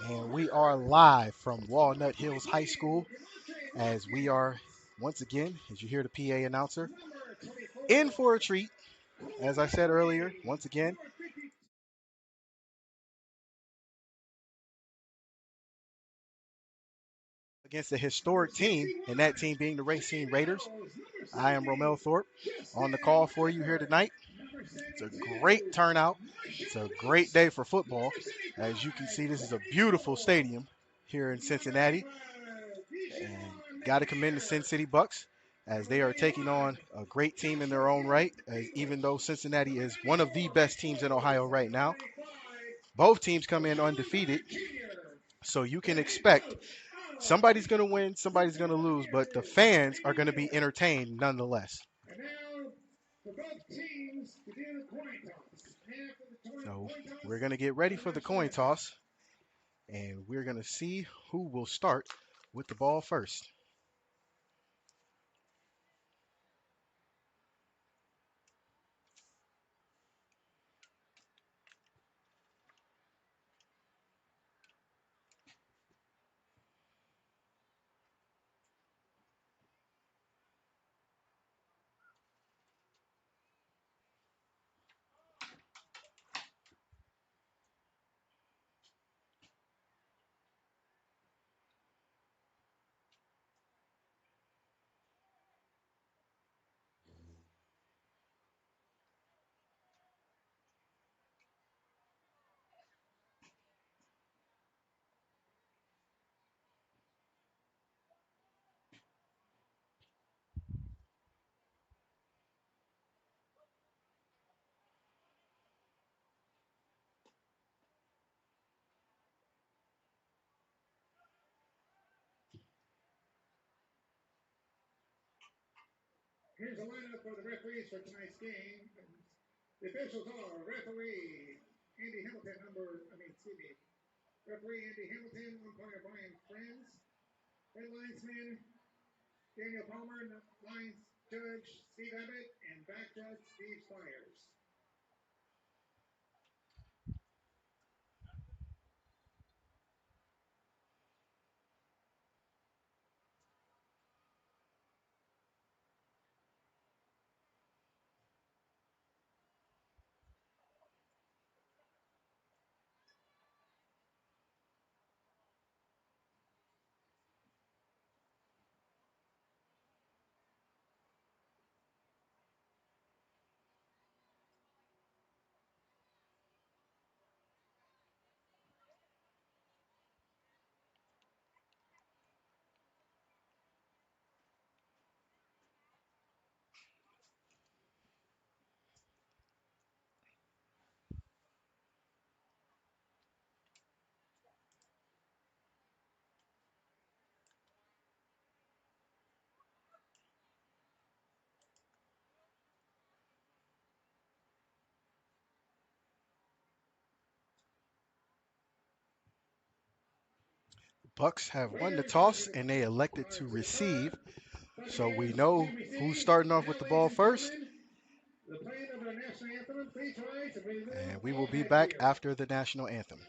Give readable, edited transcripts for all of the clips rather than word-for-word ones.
And we are live from Walnut Hills High School as we are once again, as you hear the PA announcer, in for a treat. As I said earlier, once again, against a historic team, and that team being the Racine Raiders. I am Romel Thorpe on the call for you here tonight. It's a great turnout. It's a great day for football. As you can see, this is a beautiful stadium here in Cincinnati. And got to commend the Cin City Bucs as they are taking on a great team in their own right. As even though Cincinnati is one of the best teams in Ohio right now, both teams come in undefeated. So you can expect somebody's going to win, somebody's going to lose, but the fans are going to be entertained nonetheless. So we're going to get ready for the coin toss, and we're going to see who will start with the ball first. Here's the lineup for the referees for tonight's game. The officials are referee Andy Hamilton, referee Andy Hamilton, umpire Brian Friends, head linesman Daniel Palmer, lines judge Steve Abbott, and back judge Steve Spires. Bucks have won the toss and they elected to receive. So we know who's starting off with the ball first. And we will be back after the national anthem.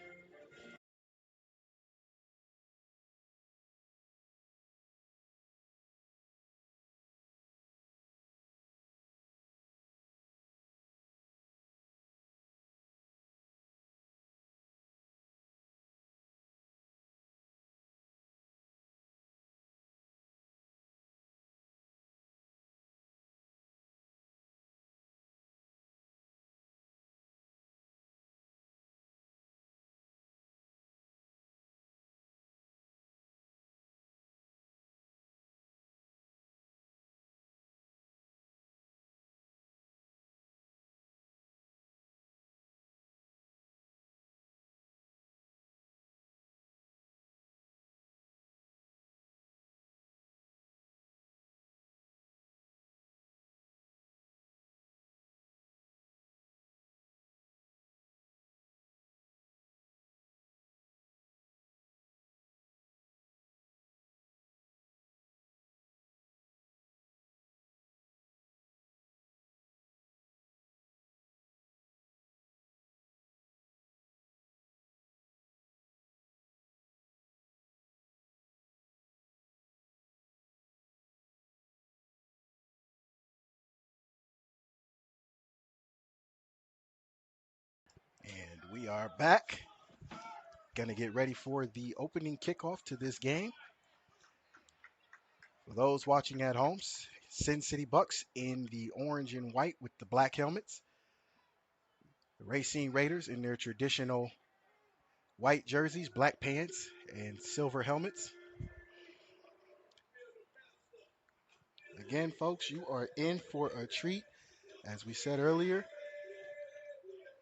We are back. Going to get ready for the opening kickoff to this game. For those watching at home, Cin City Bucs in the orange and white with the black helmets. The Racine Raiders in their traditional white jerseys, black pants, and silver helmets. Again, folks, you are in for a treat. As we said earlier,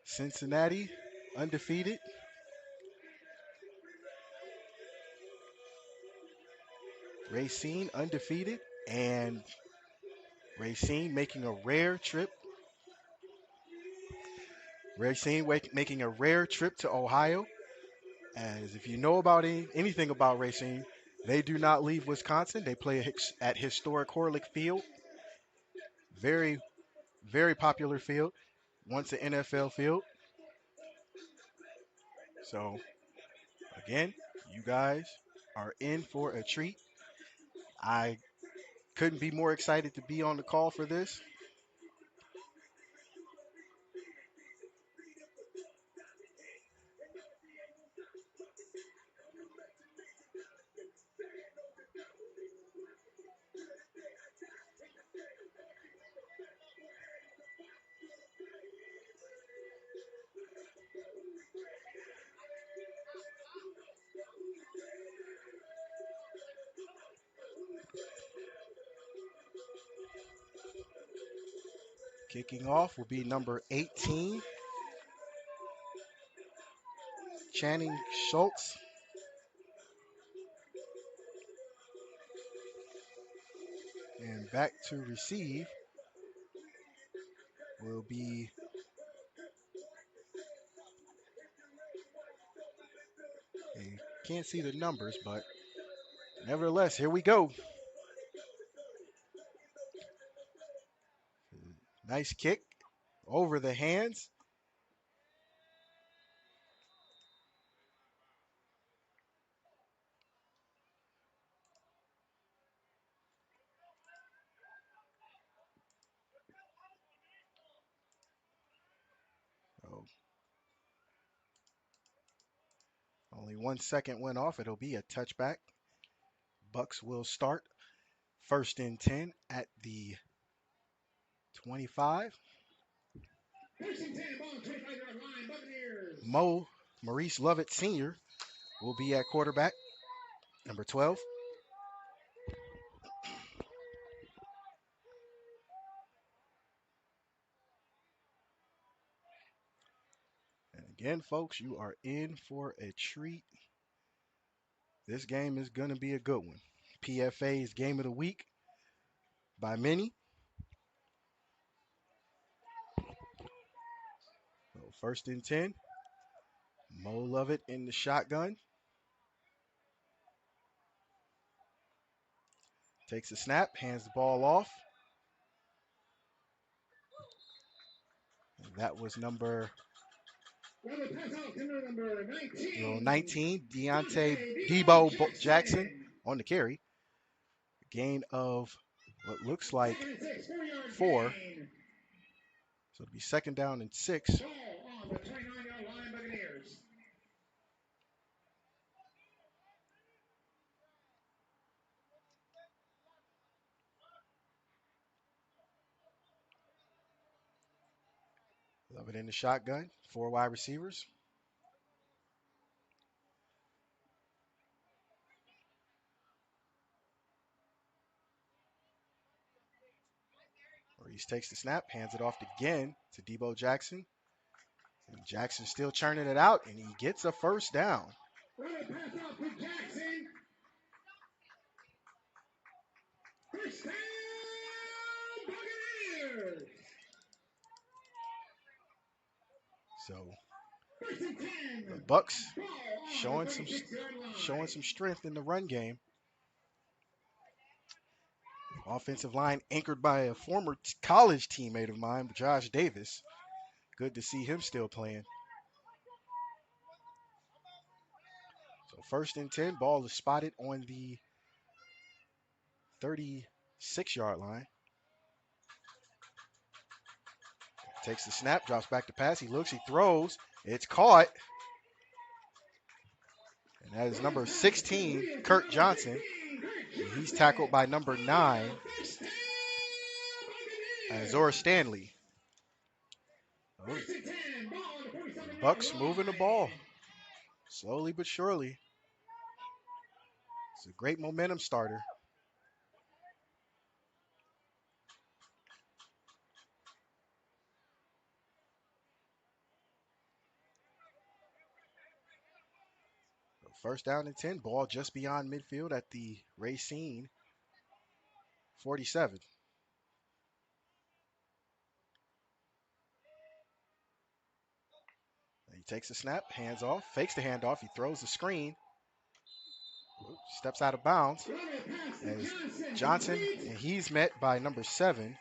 Cincinnati undefeated. Racine undefeated. And Racine making a rare trip. Racine making a rare trip to Ohio. As if you know about anything about Racine, they do not leave Wisconsin. They play at historic Horlick Field. Very, very popular field. Once an NFL field. So, again, you guys are in for a treat. I couldn't be more excited to be on the call for this. Kicking off will be number 18, Channing Schultz. And back to receive will be, you can't see the numbers, but nevertheless, here we go. Nice kick over the hands. Oh, only 1 second went off. It'll be a touchback. Bucks will start first and 10 at the 25. First and 10, ball 25-yard line, Buccaneers. Maurice Lovett Sr. will be at quarterback, number 12. And again, folks, you are in for a treat. This game is going to be a good one. PFA's game of the week by many. So first and 10. Mo Lovett in the shotgun. Takes a snap, hands the ball off. And that was number 19, Deontay Debo Jackson on the carry. Gain of what looks like 4. So it'll be second down and 6. Ball on the 29-yard line, Buccaneers. Lovett in the shotgun, 4 wide receivers. Reese takes the snap, hands it off again to Debo Jackson. And Jackson still churning it out, and he gets a first down. Run a pass off to Jackson. First down, Buccaneers. So First and 10. the Bucks Ball on showing the some 36-yard line. showing some strength in the run game. Offensive line anchored by a former college teammate of mine, Josh Davis. Good to see him still playing. So first and 10, ball is spotted on the 36-yard line. Takes the snap, drops back to pass. He looks, he throws, It's caught. And that is number 16, Kurt Johnson. And he's tackled by number 9, Azor Stanley. Oh, Bucs moving the ball slowly but surely. It's a great momentum starter. First down and 10, ball just beyond midfield at the Racine 47. He takes the snap, hands off, fakes the handoff, he throws the screen, steps out of bounds as Johnson, and he's met by number 7,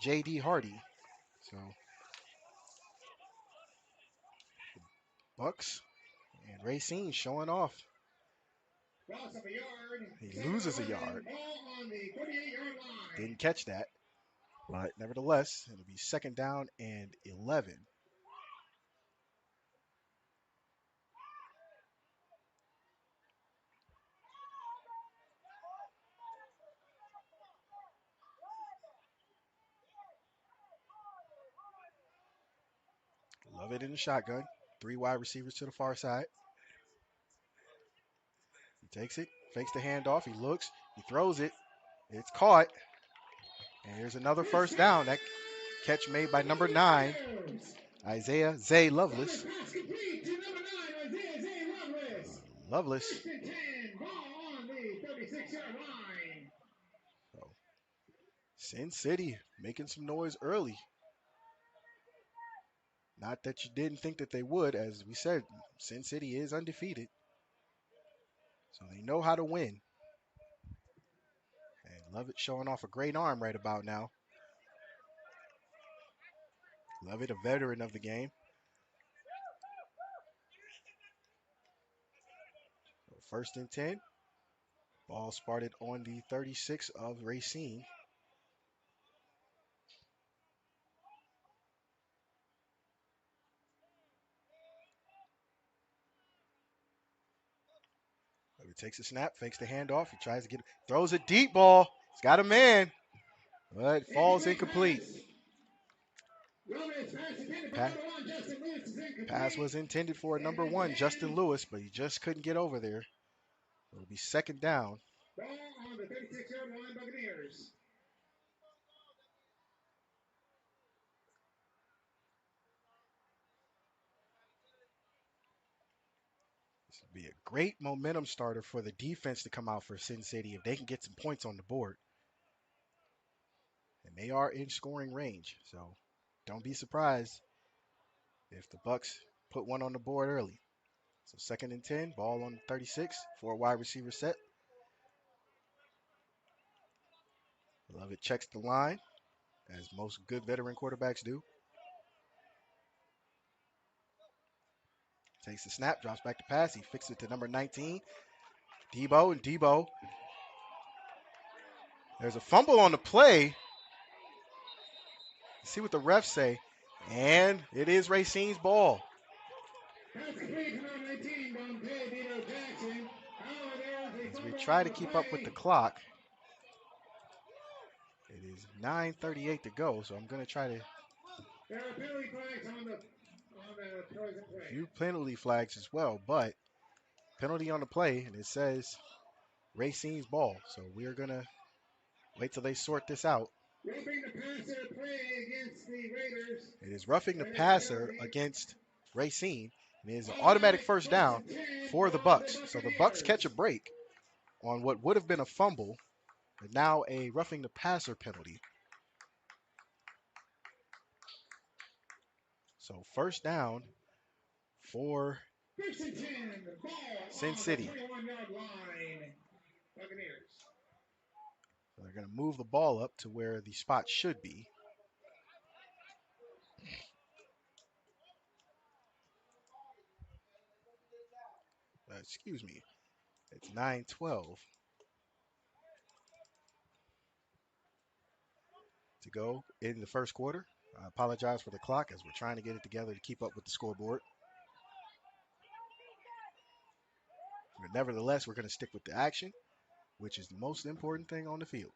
J.D. Hardy. So Bucs and Racine showing off. He loses a yard. Didn't catch that. But nevertheless, it'll be second down and 11. Love it in the shotgun. 3 wide receivers to the far side. He takes it, fakes the handoff, he looks, he throws it. It's caught. And here's another first down. That catch made by number 9, Isaiah Zay Lovelace. Lovelace. So, Cin City making some noise early. Not that you didn't think that they would. As we said, Cin City is undefeated. So they know how to win. And Lovett showing off a great arm right about now. Lovett, a veteran of the game. So first and 10. Ball spotted on the 36 of Racine. He takes a snap, fakes the handoff. He tries to get, throws a deep ball. He's got a man, but falls incomplete. Pass was intended for number 1, Justin Lewis, but he just couldn't get over there. It'll be second down. Ball on the 36-yard line, Buccaneers. This will be a great momentum starter for the defense to come out for Cin City if they can get some points on the board. And they are in scoring range, so don't be surprised if the Bucs put one on the board early. So second and 10, ball on 36, 4 wide receiver set. Lovett checks the line, as most good veteran quarterbacks do. Takes the snap, drops back to pass. He fixes it to number 19, Debo, and Debo. There's a fumble on the play. Let's see what the refs say. And it is Racine's ball. As we try to keep up with the clock, it is 9:38 to go, so I'm going to try to There are penalty flags on the review penalty flags as well, but penalty on the play, and it says Racine's ball. So we are going to wait till they sort this out. Roughing the passer play against the Raiders. It is roughing the passer against Racine. And it is an automatic first down for the Bucs. So the Bucs catch a break on what would have been a fumble, but now a roughing the passer penalty. So first down for Cin City. So they're going to move the ball up to where the spot should be. Excuse me. It's 9:12 to go in the first quarter. I apologize for the clock as we're trying to get it together to keep up with the scoreboard. But nevertheless, we're going to stick with the action, which is the most important thing on the field.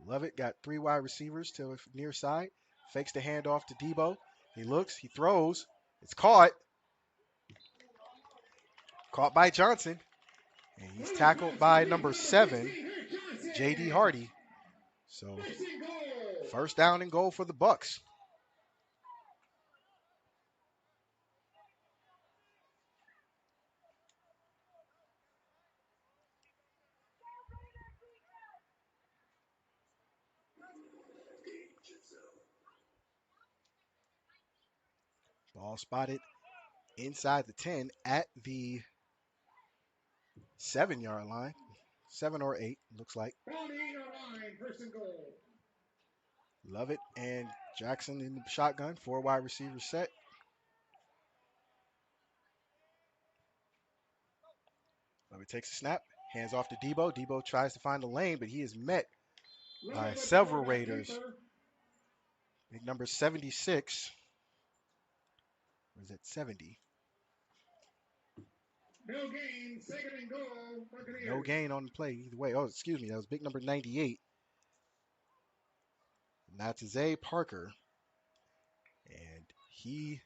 Lovett got 3 wide receivers to the near side. Fakes the handoff to Debo. He looks, he throws. It's caught. Caught by Johnson. And he's tackled by number 7, J.D. Hardy. So, first down and goal for the Bucs. Ball spotted inside the 10 at the 7-yard line. 7 or 8, looks like. Lovett and Jackson in the shotgun. 4 wide receivers set. Lovett takes a snap. Hands off to Debo. Debo tries to find the lane, but he is met by several Raiders. Big number 76. Or is it 70? No gain, second and goal. Buccaneers. No gain on the play either way. Oh, excuse me. That was big number 98. And that's Zay Parker. And he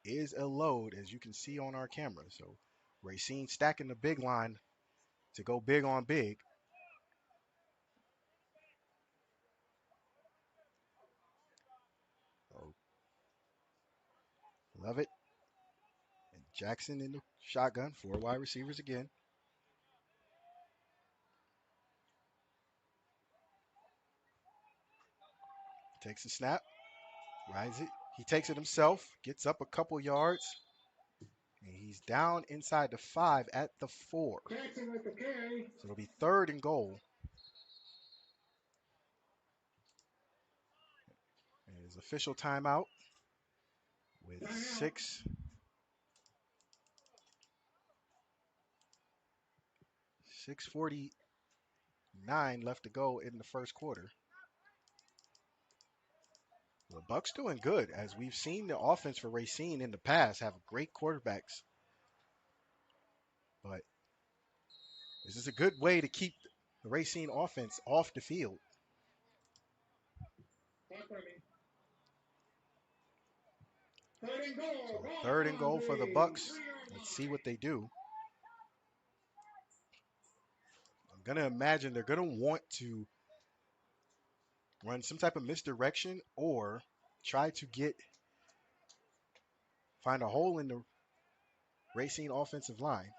is a load, as you can see on our camera. So Racine stacking the big line to go big on big. Oh, love it. And Jackson in the shotgun. 4 wide receivers again. Takes the snap. Rides it. He takes it himself. Gets up a couple yards. And he's down inside the 5 at the 4. Jackson with the carry. So it'll be 3rd and goal. And his official timeout with 6:49 left to go in the first quarter. The Bucs doing good, as we've seen the offense for Racine in the past have great quarterbacks. But this is a good way to keep the Racine offense off the field. So 3rd and goal for the Bucs. Let's see what they do. I'm going to imagine they're going to want to run some type of misdirection or try to find a hole in the Racine offensive line.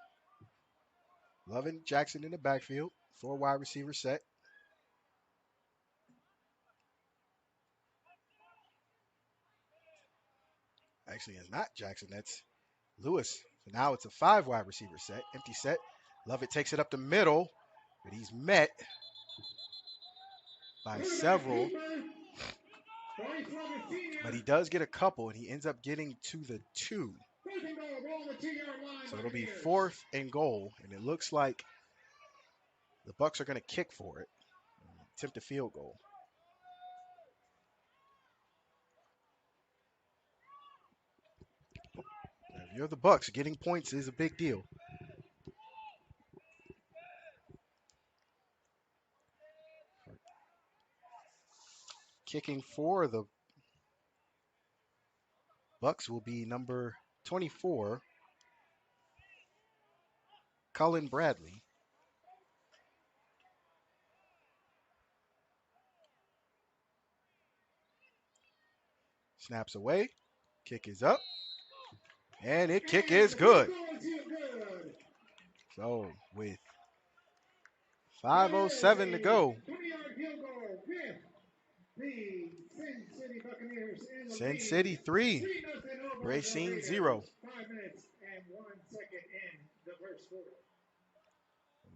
Lovin Jackson in the backfield. 4 wide receiver set. Actually, it's not Jackson. That's Lewis. So now it's a 5 wide receiver set. Empty set. Lovett takes it up the middle, but he's met by several. But he does get a couple, and he ends up getting to the 2. So it'll be 4th and goal, and it looks like the Bucs are going to kick for it. Attempt a field goal. If you're the Bucs, getting points is a big deal. Kicking for the Bucs will be number 24, Cullen Bradley. Snaps away. Kick is up. And it kick is good. So with 5:07 to go, Cin City 3, Racine 0. 5 minutes and 1 second in the first quarter.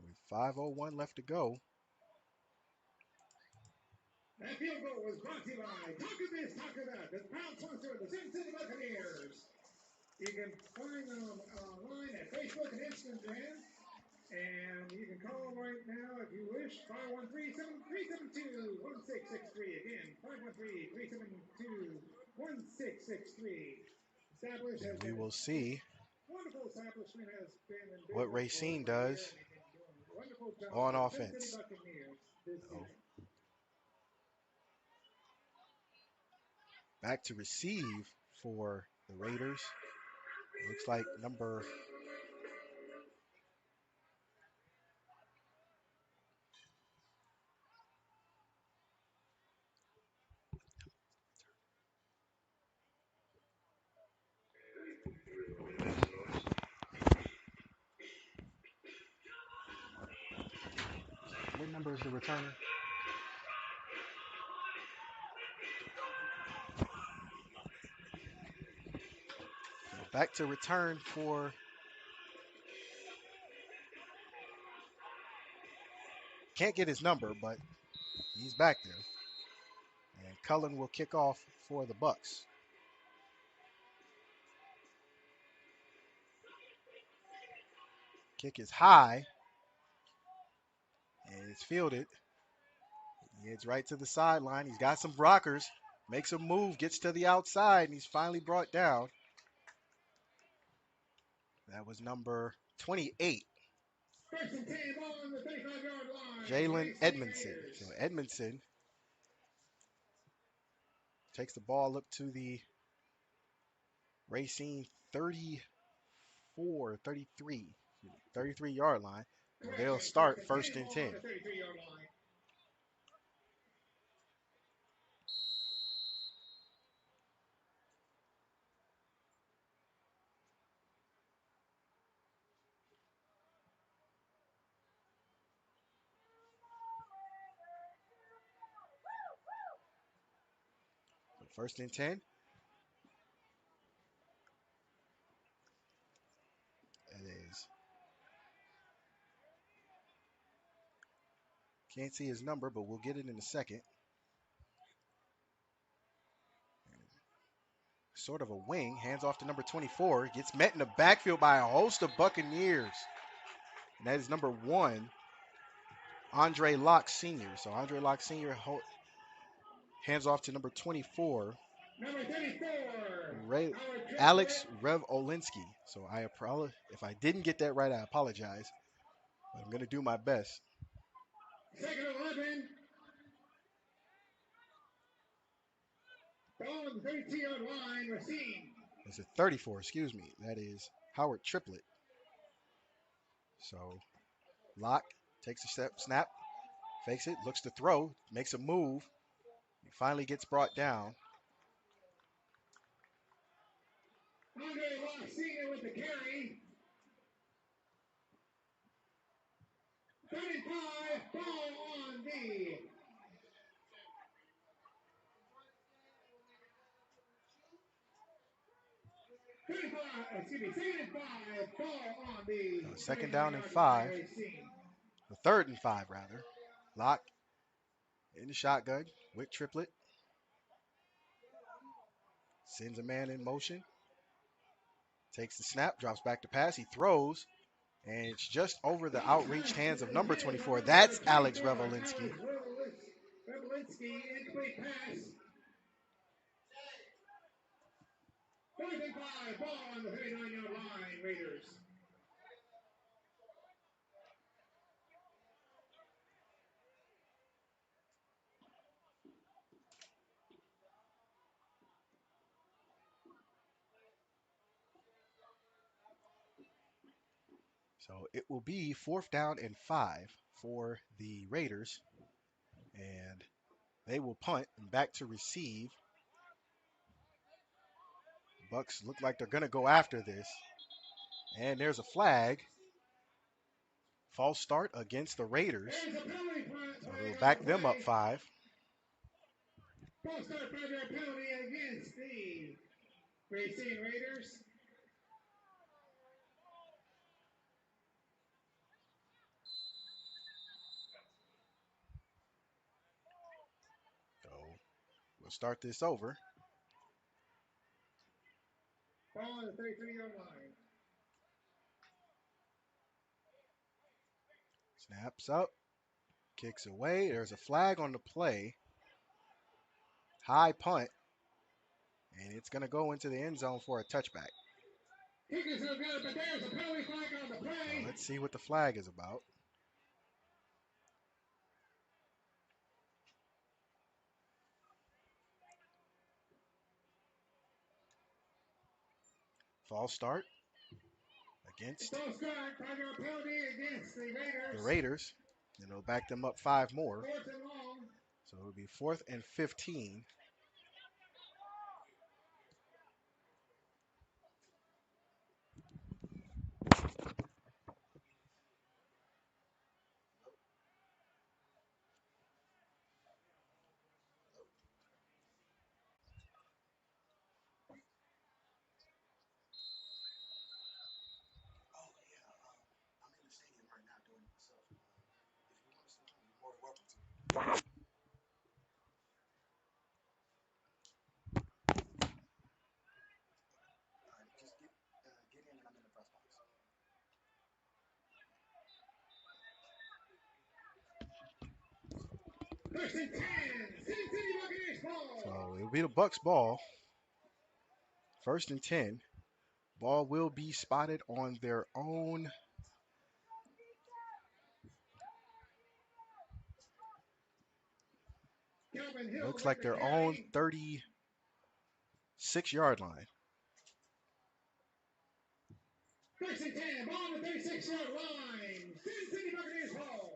With 5:01 left to go. That field goal was brought to you by Talk of This, Talk of That, the proud sponsor of the Cin City Buccaneers. You can find them online at Facebook and Instagram And you can call right now if you wish. 513-372-1663. Again, 513-372-1663. Established And has we been will see wonderful establishment has been in what business for Racine over a year, does and they've been doing a wonderful job on for the Cin City offense. Buccaneers this So season. back to receive for the Raiders. Looks like number what number is the returner? So back to return for can't get his number, but he's back there. And Cullen will kick off for the Bucs. Kick is high and it's fielded. He heads right to the sideline. He's got some blockers. Makes a move, gets to the outside, and he's finally brought down. That was number 28, First and 10 ball on the 35-yard line. Jalen Racine Edmondson. Raiders. So Edmondson takes the ball up to the Racine 34, 33-yard line. Where they'll Correction, start first and 10 first and ball 10. on the 33-yard line. So first and 10. It is. Can't see his number, but we'll get it in a second. Sort of a wing. Hands off to number 24. Gets met in the backfield by a host of Buccaneers. And that is number 1, Andre Locke Sr. So Andre Locke Sr. Hands off to number 24, Number 34, Ray, Howard Alex Triplett. Rev Olinsky. So if I didn't get that right, I apologize. But I'm going to do my best. Second 11. Ball on the 32-yard line. Racine. It's a 34, excuse me. That is Howard Triplett. So Locke takes a snap, fakes it, looks to throw, makes a move. He finally gets brought down. Andre Locke Sr. with the carry. 35, ball on the 35, second and 5, ball on the Second down and 39-yard line. 5. Racine. The third and 5, rather. Locke in the shotgun with Triplett. Sends a man in motion. Takes the snap, drops back to pass. He throws, and it's just over the outreached hands of number 24. That's Alex Revolinsky. Revolinsky, incomplete pass. 4th and 5, ball on the 39-yard line. Raiders. So it will be 4th down and 5 for the Raiders. And they will punt and back to receive. Bucks look like they're going to go after this. And there's a flag. False start against the Raiders. There's a penalty So flag they'll on back the them up play. 5. False start 5-yard penalty against the Racine Raiders. So we'll start this over. Ball on the 33-yard line. Snaps up, kicks away. There's a flag on the play. High punt. And it's going to go into the end zone for a touchback. Kick is no good, but there's a penalty flag on the play. So let's see what the flag is about. False start against False start, penalty against the Raiders. the Raiders. And it'll back them up 5 more. 4th and long. So it'll be 4th and 15. First and 10. Cin City Bucs ball. So it'll be the Bucs ball. 1st and 10. Ball will be spotted on their own. Looks like their own 36-yard line. First and 10. Ball on the 36-yard line. Cin City Bucs ball.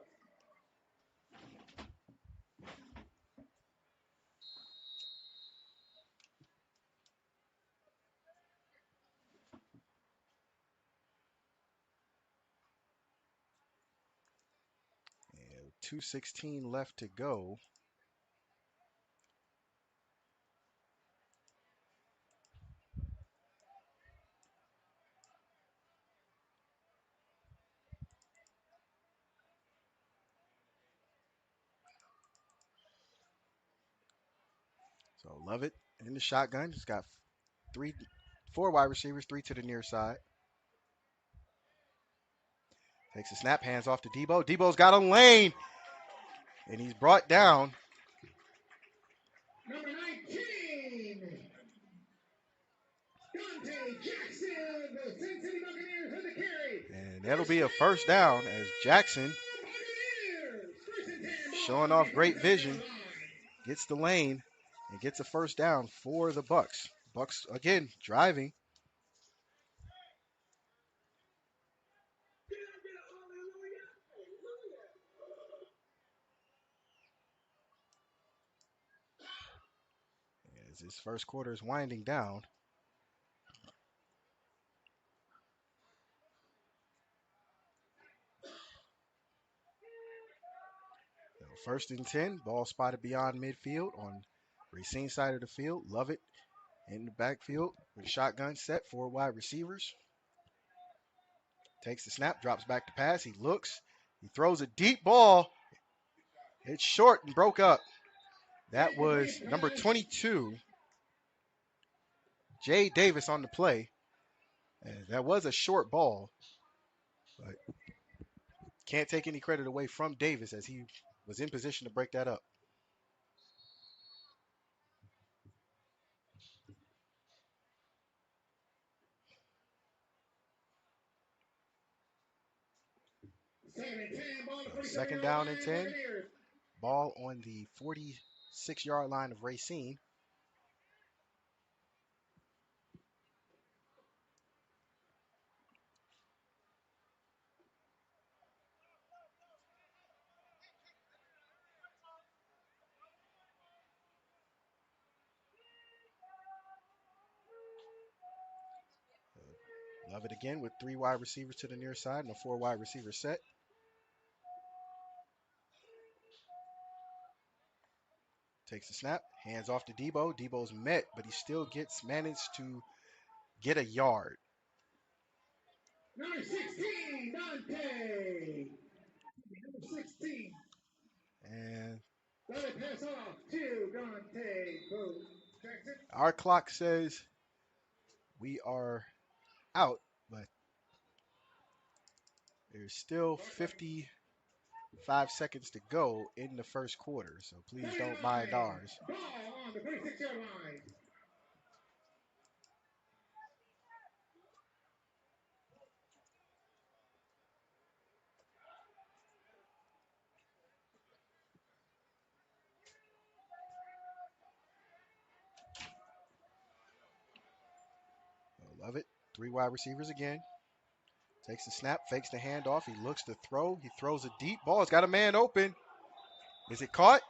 And 2:16 left to go. So Lovett in the shotgun. He's got 4 wide receivers, 3 to the near side. Takes a snap, hands off to Debo. Debo's got a lane, and he's brought down. Number 19. Dante Jackson. The Cin City Buccaneers with the carry. And that'll be a first down as Jackson, showing off great vision, gets the lane and gets a first down for the Bucs. Bucs again driving. As this first quarter is winding down. So 1st and 10, ball spotted beyond midfield on Racine side of the field. Lovett in the backfield with shotgun set, 4 wide receivers. Takes the snap, drops back to pass. He looks, he throws a deep ball. It's short and broke up. That was number 22, Jay Davis on the play. And that was a short ball, but can't take any credit away from Davis as he was in position to break that up. So 2nd down and 10. Ball on the 46-yard line of Racine. Love it again with 3 wide receivers to the near side and a 4 wide receiver set. Takes the snap, hands off to Debo. Debo's met, but he still managed to get a yard. Number 16, Dante. Number 16. And Let it pass off to Dante. Jackson. our clock says we are out, but there's still 50 5 seconds to go in the first quarter, so please don't buy Dars. Ball on the 46-yard line. I love it. 3 wide receivers again. Takes the snap, fakes the handoff. He looks to throw. He throws a deep ball. It's got a man open. Is it caught?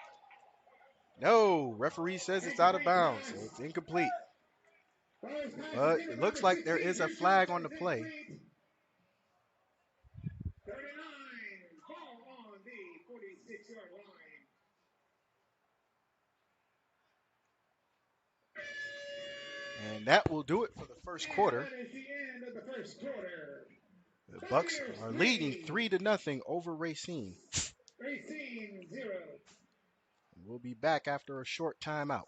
No. Referee says it's out of bounds, so it's incomplete. But it looks like there is a flag on the play. 39. Ball on the 46-yard line. And that will do it for the first quarter. That is the end of the first quarter. The Bucs are leading 3-0 over Racine. Racine 0. We'll be back after a short timeout.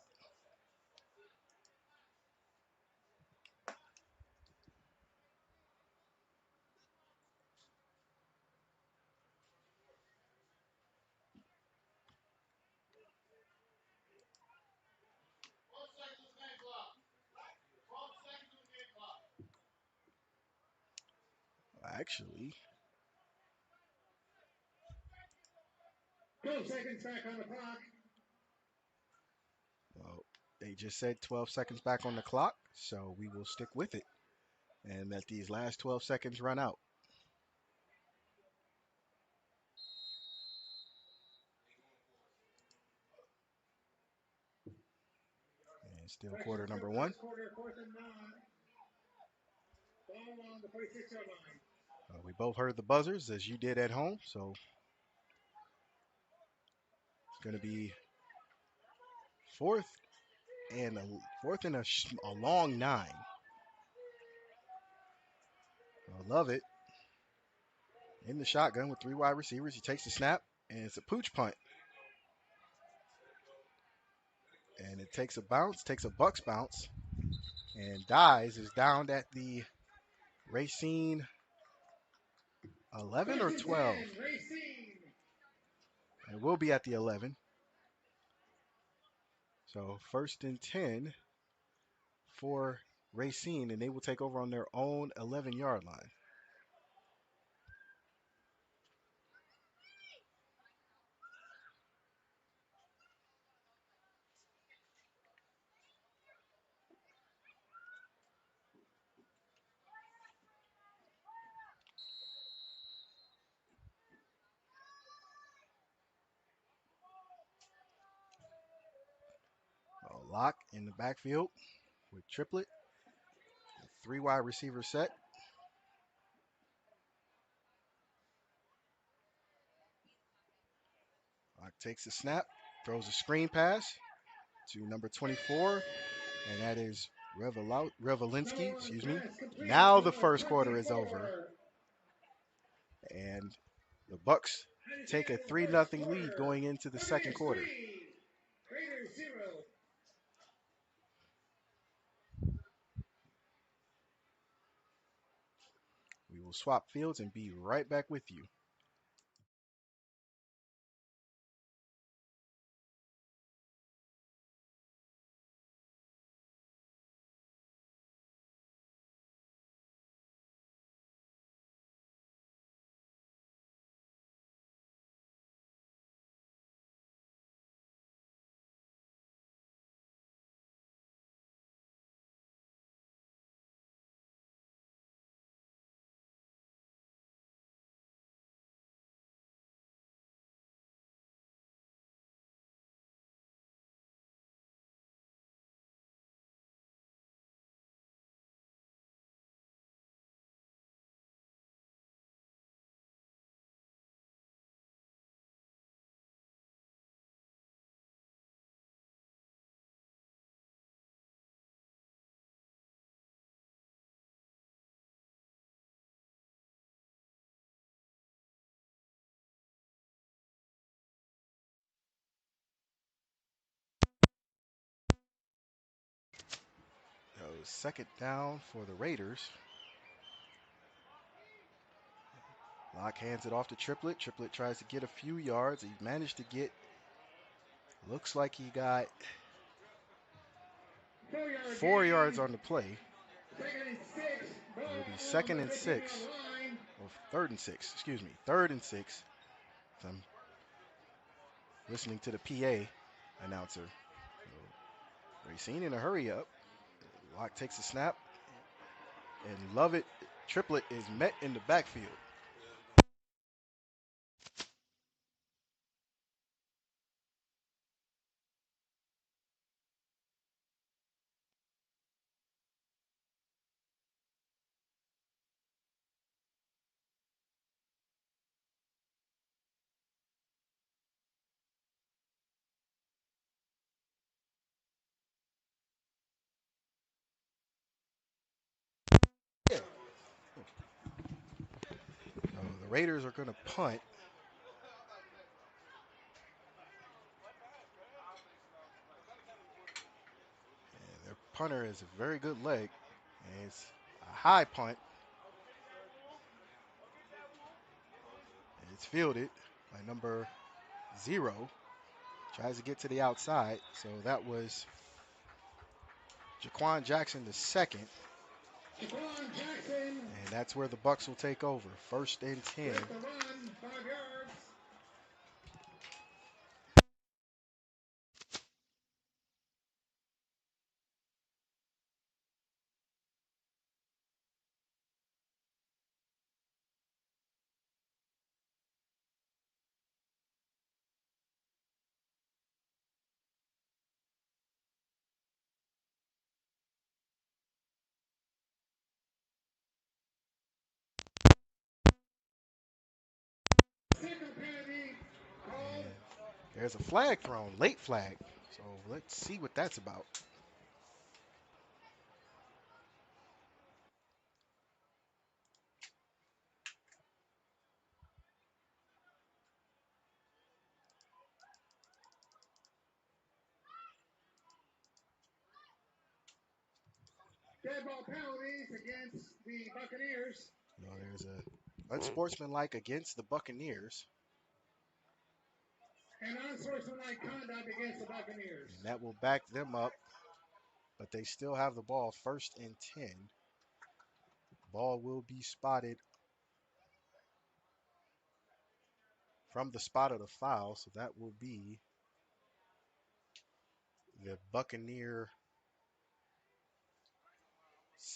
Actually, 12 seconds back on the clock. well, they just said 12 seconds back on the clock, so we will stick with it and let these last 12 seconds run out. And still quarter number one. Quarter, 4th and 9. Ball on the 46-yard line. We both heard the buzzers as you did at home, so it's going to be fourth and a long 9. I love it. In the shotgun with 3 wide receivers, he takes the snap, and it's a pooch punt. And it takes a bounce, takes a Bucs bounce, and Dies is down at the Racine 11 or 12. And we'll be at the 11. So 1st and 10 for Racine, and they will take over on their own 11-yard line. A lock in the backfield with Triplet. 3 wide receiver set. Lock takes the snap, throws a screen pass to number 24, and that is Revelinski. Excuse me. Now the first quarter is over, and the Bucs take a 3-0 lead going into the second quarter. Raiders 0. We will swap fields and be right back with you. So 2nd down for the Raiders. Lock hands it off to Triplet. Triplet tries to get a few yards. He managed to get, looks like he got 4 yards on the play. It will be second and 6, or third and 6, excuse me, third and 6. I'm listening to the PA announcer. So, Racine in a hurry up. Lock takes a snap, and Lovett Triplet is met in the backfield. Yeah. So the Raiders are going to punt. And their punter is a very good leg. And it's a high punt. And it's fielded by number 0. Tries to get to the outside. So that was Jaquan Jackson the second. And that's where the Bucs will take over. First and 10. And there's a flag thrown, late flag. So let's see what that's about. Dead ball penalties against the Buccaneers. There's a unsportsmanlike against the Buccaneers. And unsportsmanlike conduct against the Buccaneers. And that will back them up. But they still have the ball first and 10. Ball will be spotted from the spot of the foul. So that will be the Buccaneer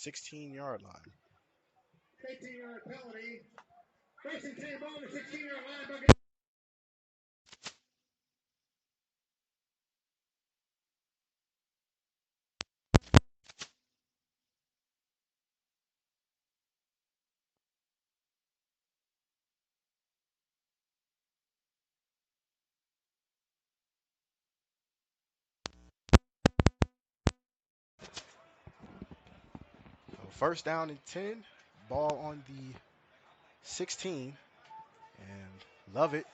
16-yard line. 15-yard penalty. First and 10, ball on the 16-yard line. So first down and 10. Ball on the 16. And Lovett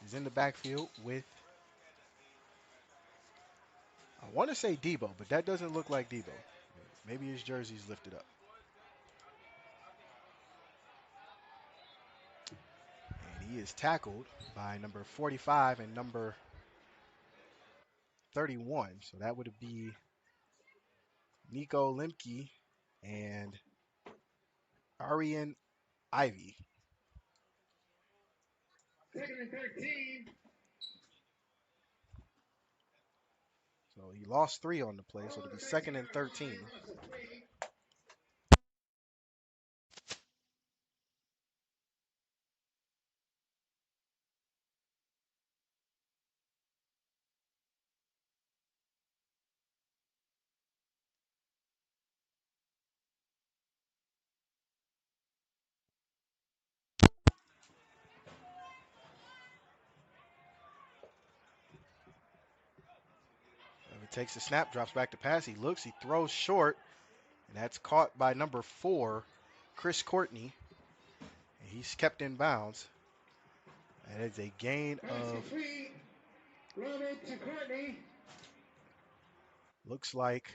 is in the backfield with, I want to say Debo, but that doesn't look like Debo. Maybe his jersey's lifted up. And he is tackled by number 45 and number 31. So that would be Nico Limke and Arian Ivy. Second and 13. So he lost 3 on the play, so it'll be second and 13. He takes the snap, drops back to pass. He looks, he throws short, and that's caught by number 4, Chris Courtney. And he's kept in bounds. And it's a gain of, looks like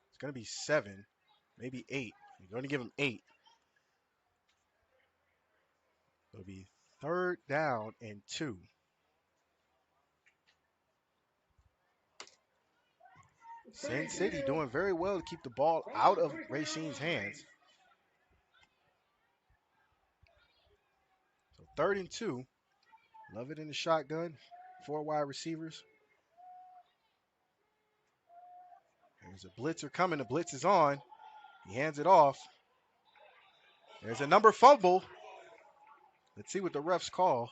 it's going to be 7, maybe 8. You're going to give him 8. It'll be third down and 2. Cin City doing very well to keep the ball out of Racine's hands. So third and 2. Love it in the shotgun. 4 wide receivers. There's a blitzer coming. The blitz is on. He hands it off. There's a number fumble. Let's see what the refs call.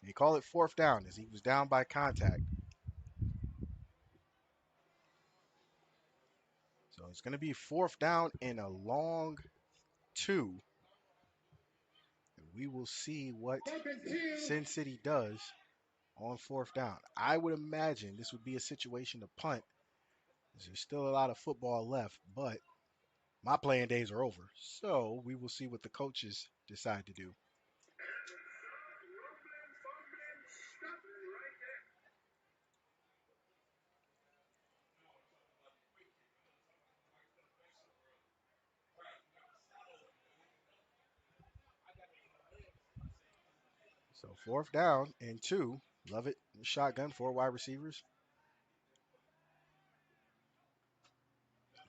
They call it fourth down as he was down by contact. So it's going to be fourth down and a long 2. We will see what Cin City does on fourth down. I would imagine this would be a situation to punt. There's still a lot of football left, but my playing days are over. So we will see what the coaches decide to do. So fourth down and 2. Love it. Shotgun, 4 wide receivers.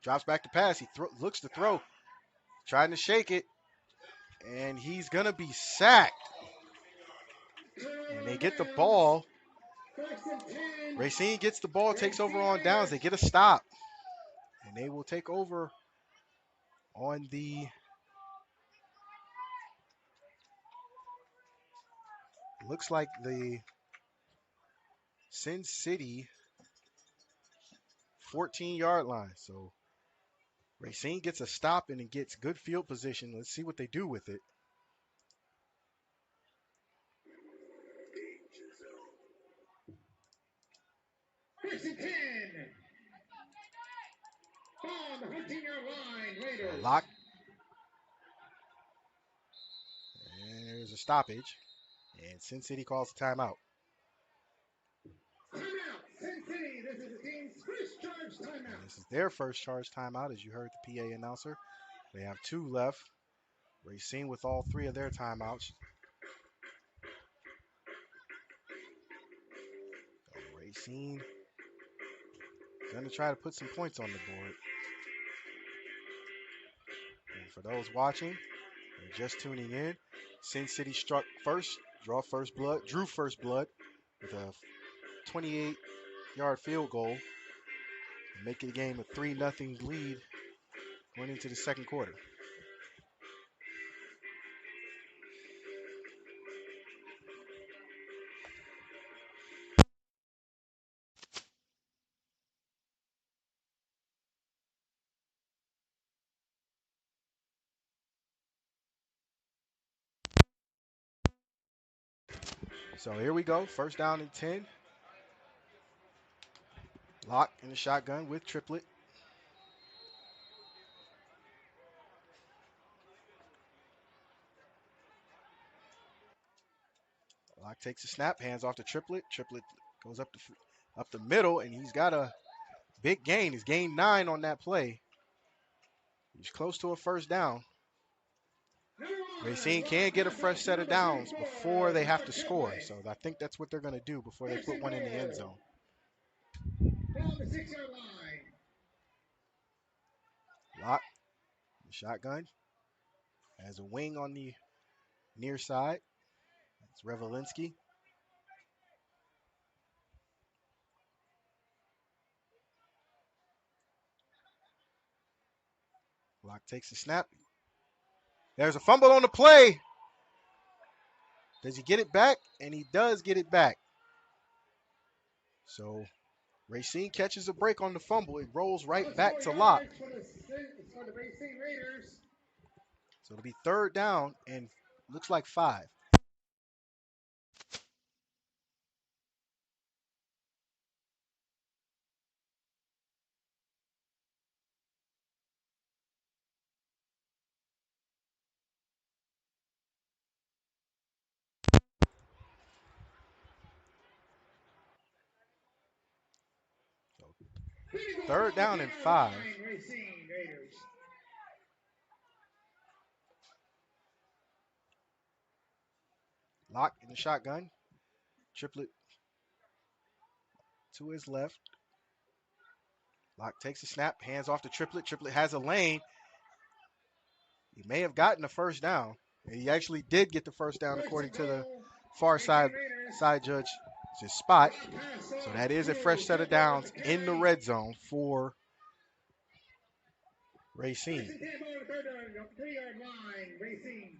Drops back to pass. He looks to throw. Trying to shake it. And he's going to be sacked. And they get the ball. Racine gets the ball, takes over on downs. They get a stop. And they will take over on the looks like the Cin City 14-yard line. So Racine gets a stop and it gets good field position. Let's see what they do with it. First and 10. On the 14-yard line, Raiders. Lock. And there's a stoppage. And Cin City calls a timeout. Timeout, Cin City. This is the team's first charge timeout. And this is their first charge timeout, as you heard the PA announcer. They have 2 left. Racine with all 3 of their timeouts. Racine going to try to put some points on the board. And for those watching and just tuning in, Cin City struck first, drew first blood with a 28-yard field goal, making the game a 3-0 lead going into the second quarter. So here we go, first down and 10. Lock in the shotgun with Triplet. Lock takes a snap, hands off to Triplet. Triplet goes up the middle, and he's got a big gain. He's gained 9 on that play. He's close to a first down. Racine can get a fresh set of downs before they have to score. So I think that's what they're going to do before they put one in the end zone. Down the 6-yard line. Lock, the shotgun, has a wing on the near side. It's Revelinsky. Lock takes the snap. There's a fumble on the play. Does he get it back? And he does get it back. So Racine catches a break on the fumble. It rolls right back to Lock. For the Racine Raiders. So it'll be third down and looks like 5. Third down and 5. Lock in the shotgun. Triplet to his left. Lock takes a snap, hands off to Triplet. Triplet has a lane. He may have gotten the first down. He actually did get the first down according to the far side judge's spot. So that is a fresh set of downs in the red zone for Racine. 3-yard line, Racine.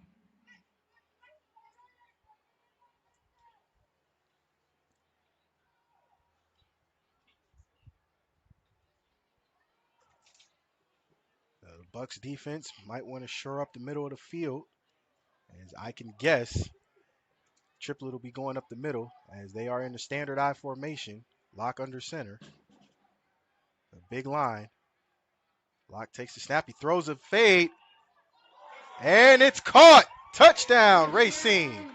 The Bucs defense might want to shore up the middle of the field. As I can guess, Triplet will be going up the middle as they are in the standard I formation. Lock under center. A big line. Lock takes the snap. He throws a fade. And it's caught. Touchdown, Racine.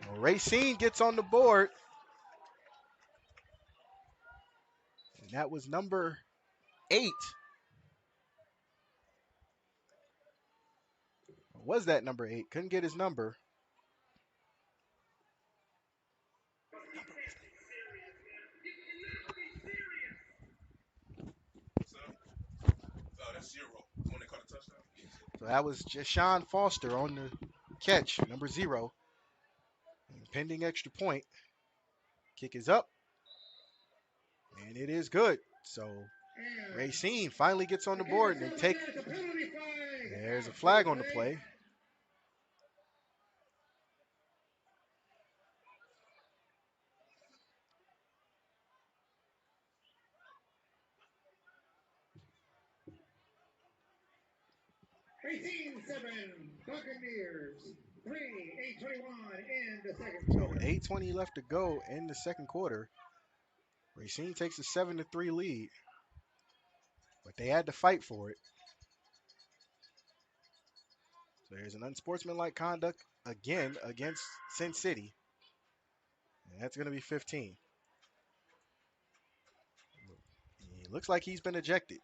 Well, Racine gets on the board. And that was number 8. Or was that number 8? Couldn't get his number. So that was Jashawn Foster on the catch, number 0. And pending extra point. Kick is up. And it is good. So Racine finally gets on the board and they take. There's a flag on the play. Racine 7, Buccaneers 3, 8:21 in the second So quarter. 8:20 left to go in the second quarter. Racine takes a 7-3 lead, but they had to fight for it. So there's an unsportsmanlike conduct again against Cin City. And that's going to be 15. It looks like he's been ejected.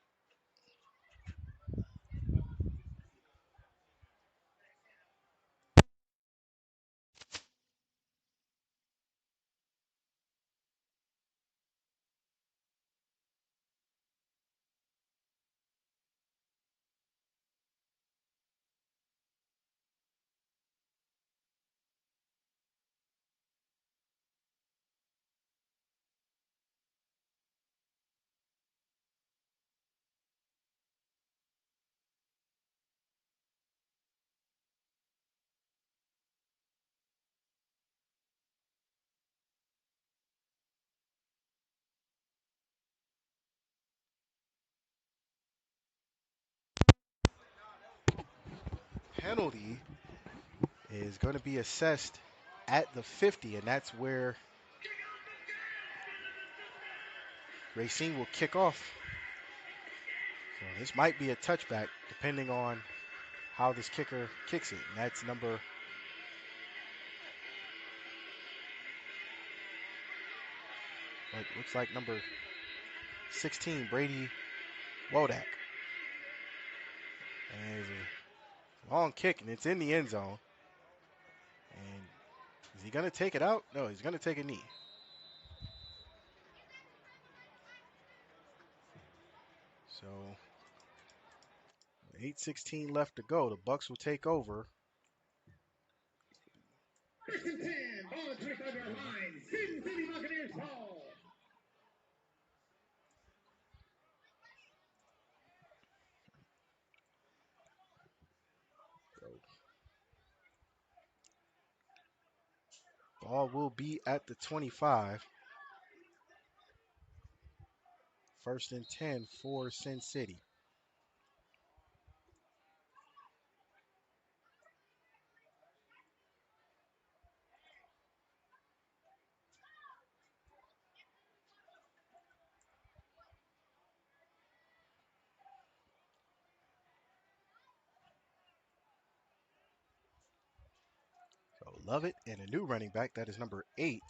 Penalty is going to be assessed at the 50, and that's where Racine will kick off. So this might be a touchback depending on how this kicker kicks it. And that's looks like number 16, Brady Wodak. And it's a long kick, and it's in the end zone. And is he going to take it out? No, he's going to take a knee. So 8:16 left to go. The Bucs will take over. First and 10, ball at 25-yard line. Cin City Buccaneers ball. Ball will be at the 25. First and 10 for Cin City. So Lovett and a new running back. That is number 8.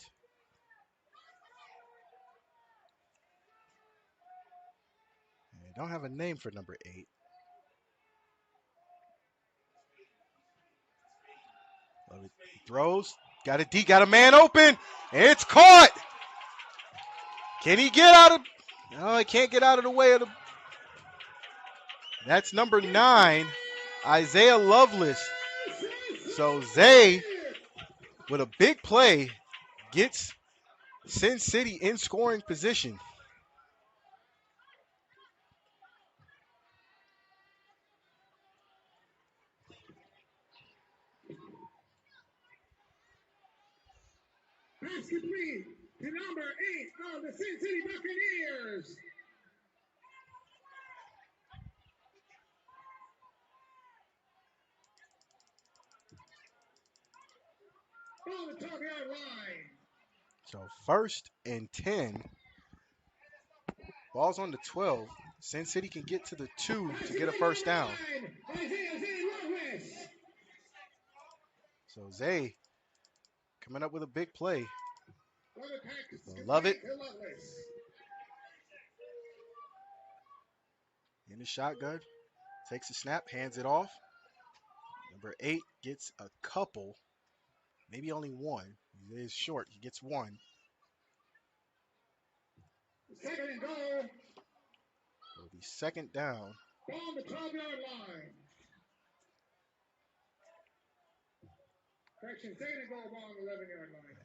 And they don't have a name for number 8. Lovett throws. Got a D. Got a man open. It's caught. Can he get out of? No, he can't get out of the way of the. That's number 9, Isaiah Lovelace. So Zay, with a big play, gets Cin City in scoring position. Pass complete to number 8 of the Cin City Buccaneers. On the 12-yard line. So 1st and 10. Ball's on the 12. Cin City can get to the 2 to get a first down. So Zay coming up with a big play. Lovett in the shotgun. Takes a snap, hands it off. Number 8 gets a couple, maybe only one. He is short. He gets one. Second and goal. It'll be second down. On the 12-yard line. Correction, second and goal on the 11-yard line.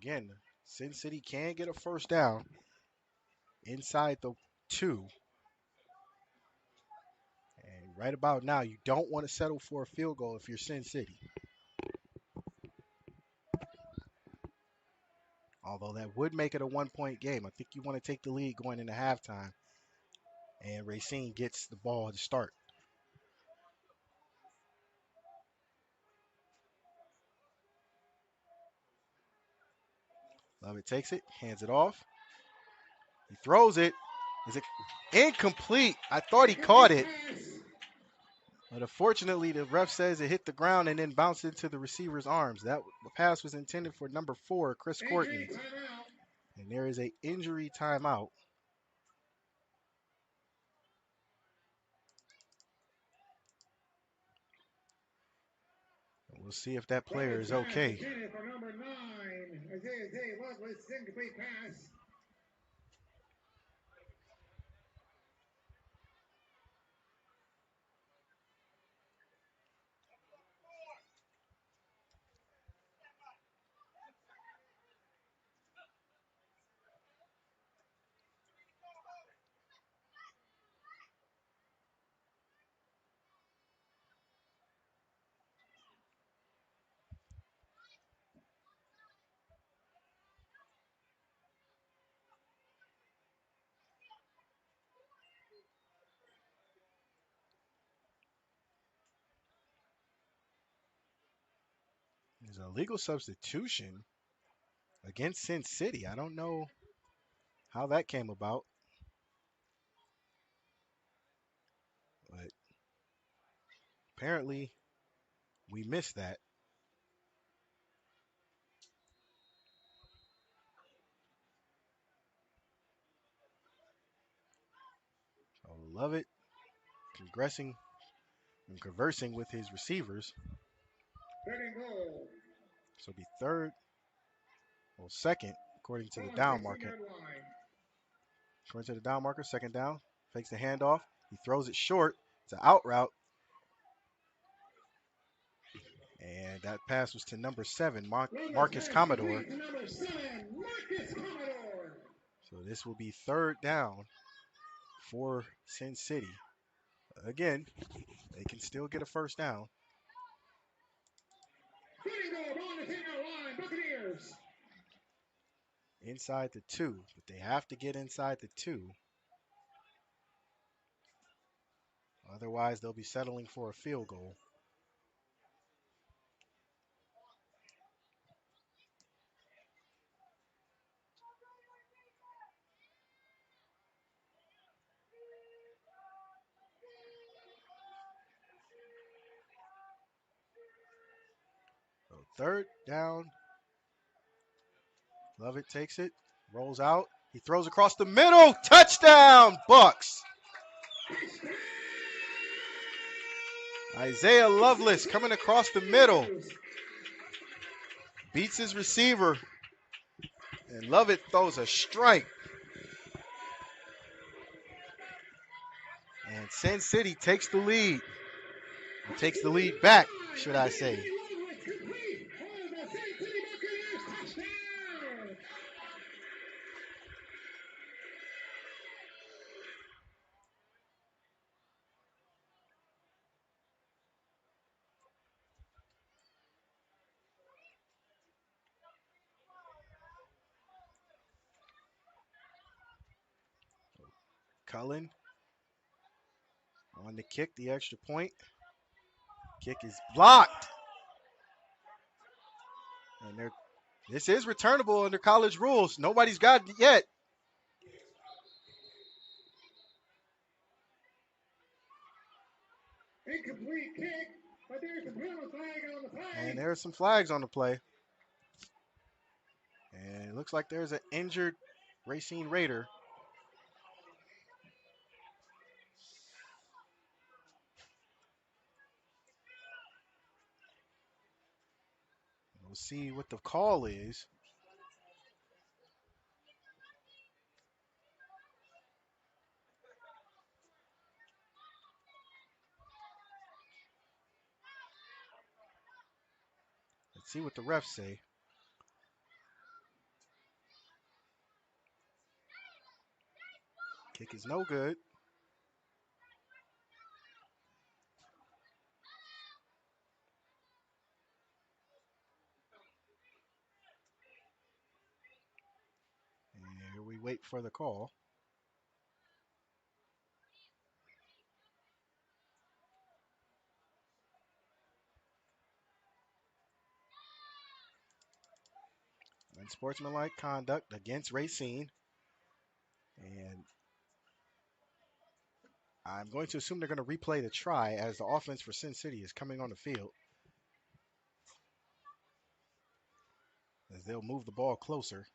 Again, Cin City can get a first down inside the 2. And right about now, you don't want to settle for a field goal if you're Cin City. Although that would make it a 1-point game. I think you want to take the lead going into halftime. And Racine gets the ball to start. Lovett takes it, hands it off. He throws it. Is it incomplete? I thought he caught it. But unfortunately, the ref says it hit the ground and then bounced into the receiver's arms. That pass was intended for number 4, Chris Courtney. And there is an injury timeout. We'll see if that player is okay. For number 9, Isaiah Lovelace, incomplete pass. There's a legal substitution against Cin City. I don't know how that came about. But apparently, we missed that. I love it. Conversing with his receivers. Third and goal. So it'll be second, according to the down marker. According to the down marker, second down. Fakes the handoff. He throws it short. It's an out route. And that pass was to number 7, Marcus Commodore. So this will be third down for Cin City. Again, they can still get a first down. Inside the 2, but they have to get inside the 2. Otherwise, they'll be settling for a field goal. So third down. Lovett takes it, rolls out. He throws across the middle. Touchdown, Bucs. Isaiah Lovelace coming across the middle. Beats his receiver. And Lovett throws a strike. And Cin City takes the lead. Or takes the lead back, should I say. Cullen on the kick, the extra point. Kick is blocked. And this is returnable under college rules. Nobody's got it yet. Incomplete kick, but there's a penalty flag on the play. And there are some flags on the play. And it looks like there's an injured Racine Raider. We'll see what the call is. Let's see what the refs say. Kick is no good. And here we wait for the call. Unsportsmanlike conduct against Racine. And I'm going to assume they're going to replay the try as the offense for Cin City is coming on the field. As they'll move the ball closer.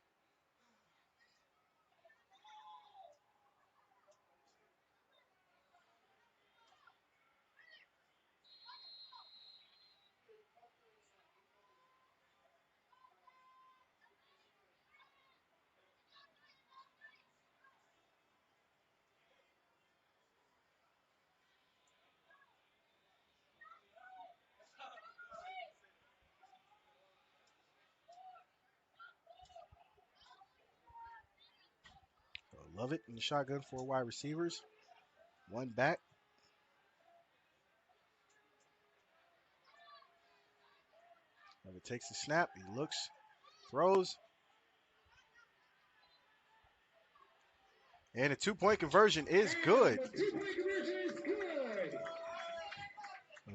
Love it in the shotgun for wide receivers. One back. Love takes the snap. He looks, throws. And a two-point conversion is good.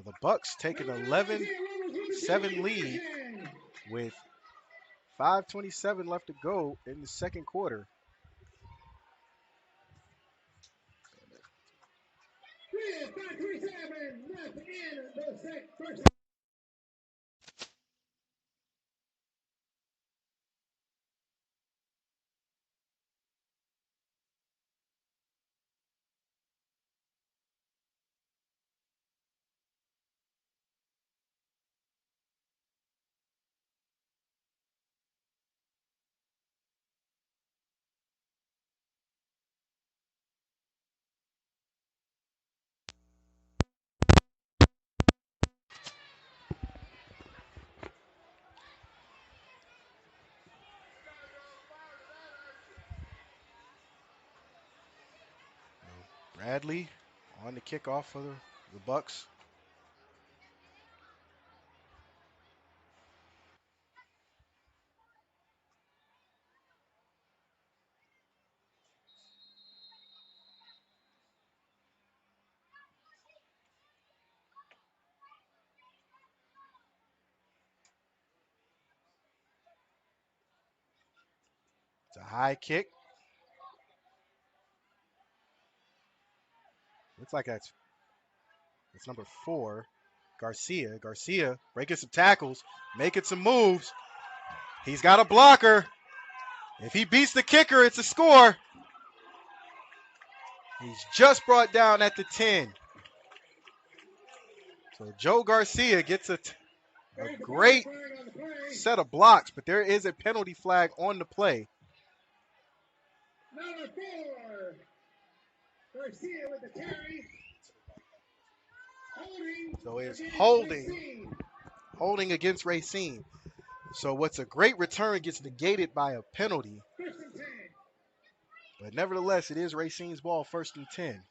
The Bucs take an 11-7 lead with 5:27 left to go in the second quarter. Bradley on the kickoff for the Bucs. It's a high kick. Looks like that's number 4, Garcia. Garcia breaking some tackles, making some moves. He's got a blocker. If he beats the kicker, it's a score. He's just brought down at the 10. So Joe Garcia gets a great set of blocks, but there is a penalty flag on the play. Number 4, Garcia with the carry. So it's Holding. holding against Racine. So what's a great return gets negated by a penalty. First and 10. But nevertheless, it is Racine's ball, 1st and 10.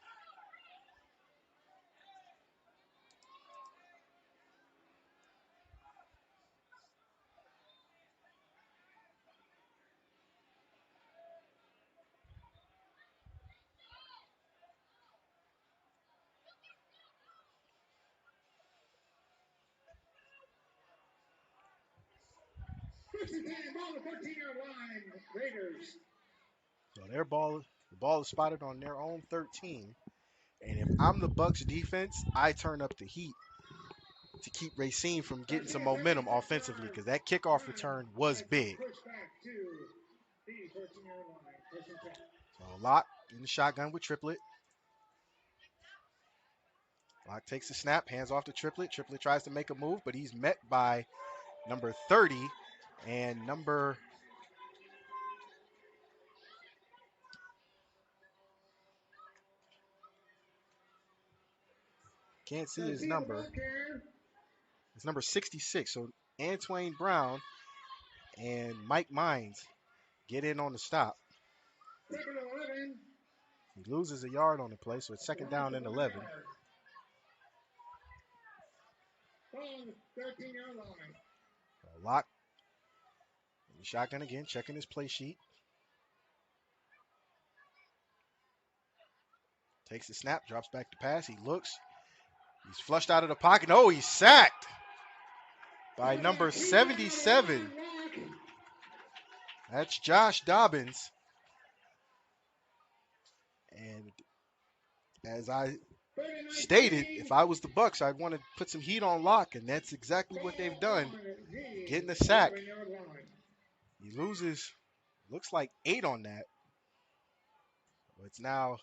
First and 10, ball the 14-yard line. Raiders. So the ball is spotted on their own 13. And if I'm the Bucs defense, I turn up the heat to keep Racine from getting some momentum offensively because that kickoff return was big. Push back to the 14-yard line. First and 10. So Locke in the shotgun with Triplet. Locke takes the snap, hands off to Triplet. Triplet tries to make a move, but he's met by number 30 and number can't see his number. It's number 66. So Antoine Brown and Mike Mines get in on the stop. Second and 11. He loses a yard on the play, so it's 2nd down and 11. Ball on the 13-yard line. Locke in the shotgun again, checking his play sheet. Takes the snap, drops back to pass. He looks. He's flushed out of the pocket. Oh, he's sacked by number 77. That's Josh Dobbins. And as I stated, if I was the Bucs, I'd want to put some heat on Locke, and that's exactly what they've done. Getting a sack. He loses, looks like 8 on that. It's now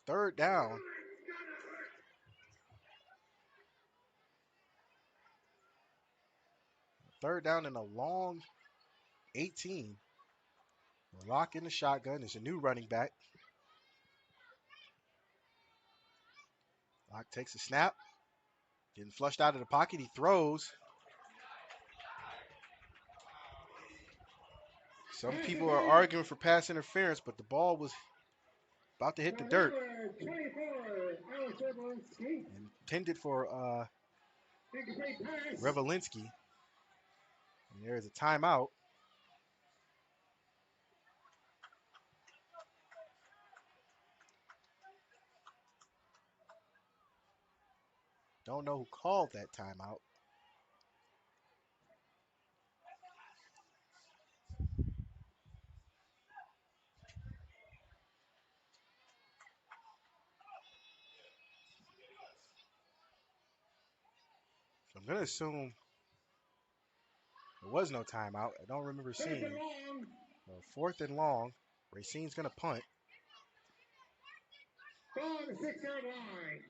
3rd down. 3rd down and a long 18. Locke in the shotgun. It's a new running back. Locke takes a snap. Getting flushed out of the pocket. He throws. Some people are arguing for pass interference, but the ball was about to hit the dirt. 24, Intended for Revelinsky. And there is a timeout. Don't know who called that timeout. So I'm going to assume there was no timeout. I don't remember seeing it. 4th and long. Racine's going to punt. Ball on the 6-yard line.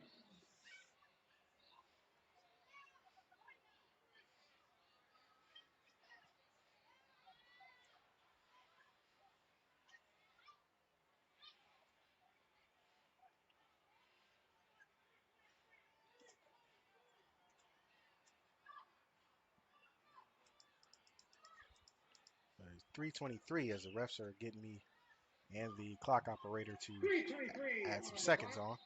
It's 3:23 as the refs are getting me and the clock operator to add some seconds on.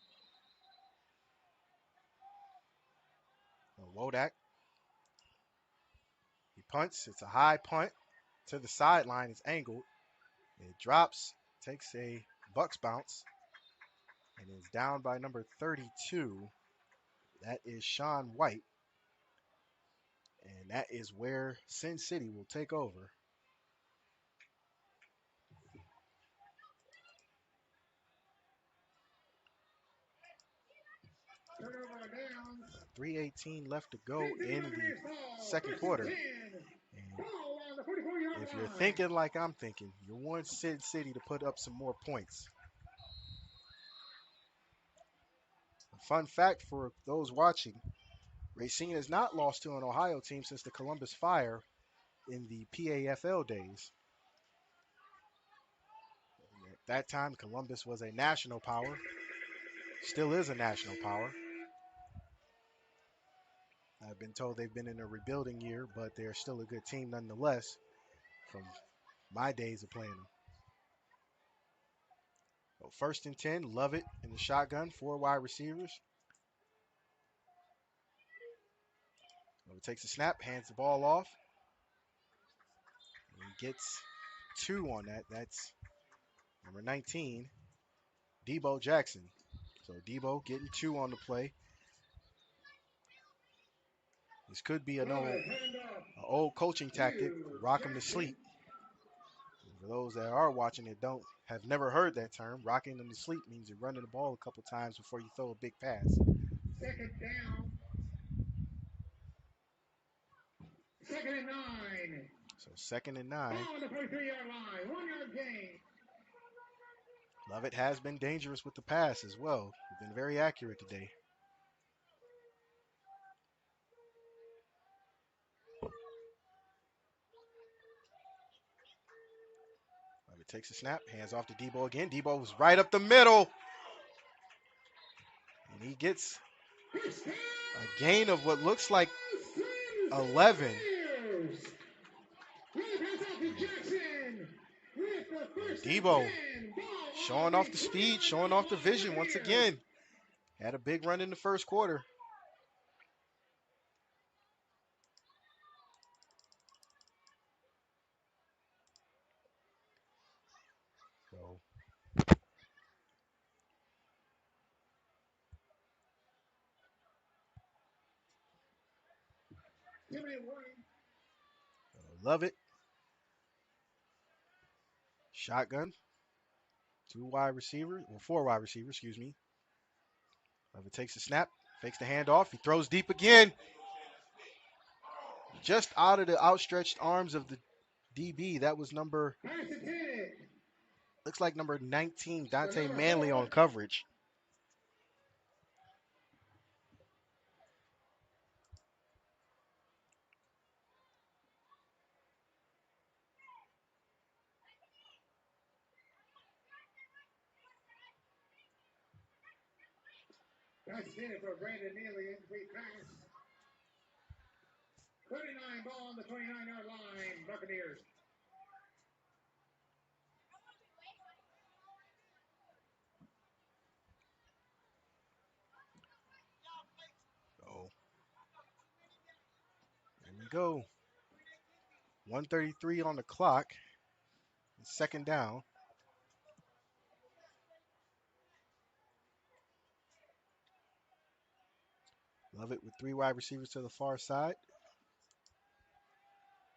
Wodak. He punts. It's a high punt to the sideline. It's angled. It drops, takes a Bucs bounce, and is down by number 32. That is Sean White. And that is where Cin City will take over. Turnover down. 3:18 left to go in the 2nd quarter. And if you're thinking like I'm thinking, you want Cin City to put up some more points. A fun fact for those watching, Racine has not lost to an Ohio team since the Columbus Fire in the PAFL days. At that time, Columbus was a national power, still is a national power. I've been told they've been in a rebuilding year, but they're still a good team nonetheless from my days of playing them. So 1st and 10, Lovett in the shotgun, 4 wide receivers. Lovett takes a snap, hands the ball off, and he gets 2 on that. That's number 19, Debo Jackson. So Debo getting 2 on the play. This could be an old coaching tactic, rock him to sleep. For those that are watching it don't have never heard that term, rocking them to sleep means you're running the ball a couple times before you throw a big pass. 2nd down. 2nd and 9. So 2nd and 9. Ball on the 43-yard line. 1-yard gain. Lovett has been dangerous with the pass as well. He's been very accurate today. Lovett takes a snap, hands off to Debo again. Debo was right up the middle. And he gets a gain of what looks like 11. Debo showing off the speed, showing off the vision once again. Had a big run in the 1st quarter. So Lovett, shotgun, 4 wide receivers, excuse me. Lovett takes the snap, fakes the handoff. He throws deep again. Just out of the outstretched arms of the DB. That was looks like number 19, Dante Manley on coverage. That's it for Brandon Neely. Incomplete pass. 39 ball on the 29-yard line. Buccaneers. Oh, there we go. 1:33 on the clock. 2nd down. Lovett with 3 wide receivers to the far side.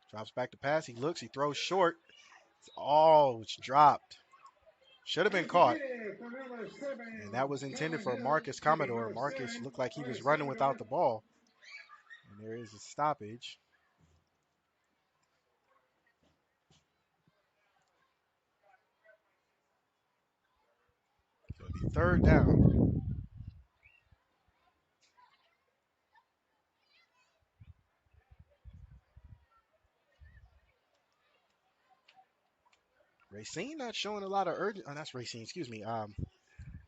Drops back to pass. He looks. He throws short. Oh, it's dropped. Should have been caught. And that was intended for Marcus Commodore. Marcus looked like he was running without the ball. And there is a stoppage. So it'll be 3rd down. Racine not showing a lot of urgency. Oh, that's Racine, excuse me.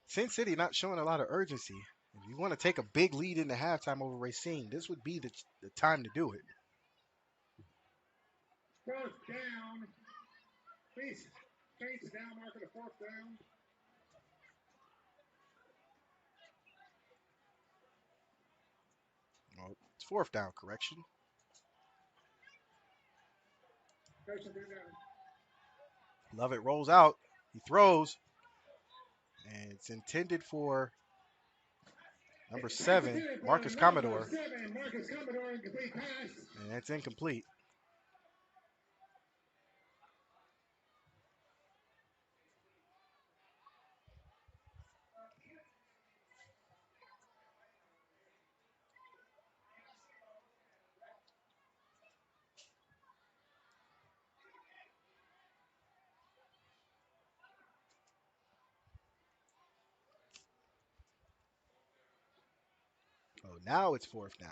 Cin City not showing a lot of urgency. If you want to take a big lead in the halftime over Racine, this would be the time to do it. 4th down. Please change the down marker to 4th down. Well, it's 4th down, correction. Lovett rolls out. He throws. And it's intended for number 7, Marcus Commodore. And that's incomplete. Oh, now it's 4th down.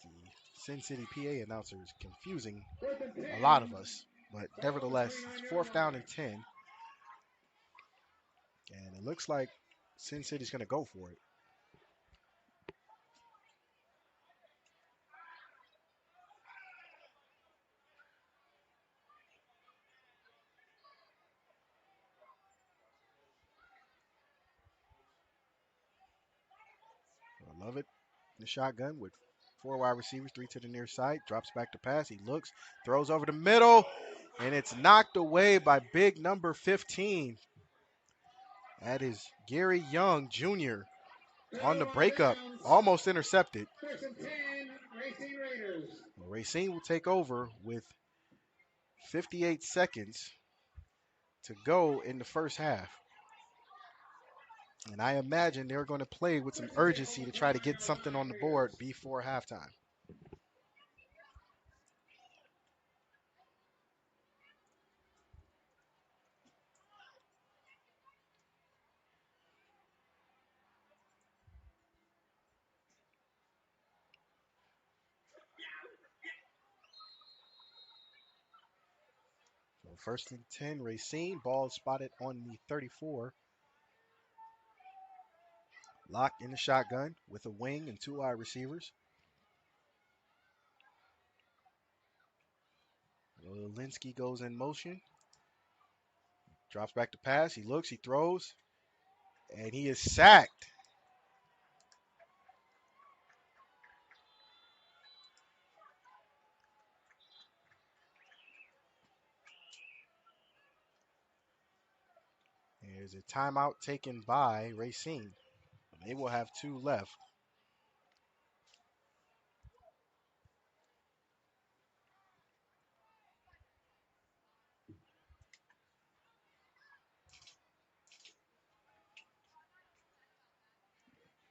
Because the Cin City PA announcer is confusing Fourth and a lot 10. of us. But Ball on the nevertheless, it's 29-yard fourth down line. and 10. And it looks like Cin City's going to go for it. I love it. The shotgun with 4 wide receivers, 3 to the near side. Drops back to pass. He looks, throws over the middle, and it's knocked away by big number 15. That is Gary Young Jr. on the Out of breakup. bounds. Almost intercepted. First and 10. Racine Raiders. Well, Racine will take over with 58 seconds to go in the first half. And I imagine they're going to play with some urgency to try to get something on the board before halftime. So first and 10, Racine. Ball spotted on the 34. Locked in the shotgun with a wing and 2 wide receivers. Linsky goes in motion. Drops back to pass. He looks, he throws, and he is sacked. There's a timeout taken by Racine. They will have 2 left.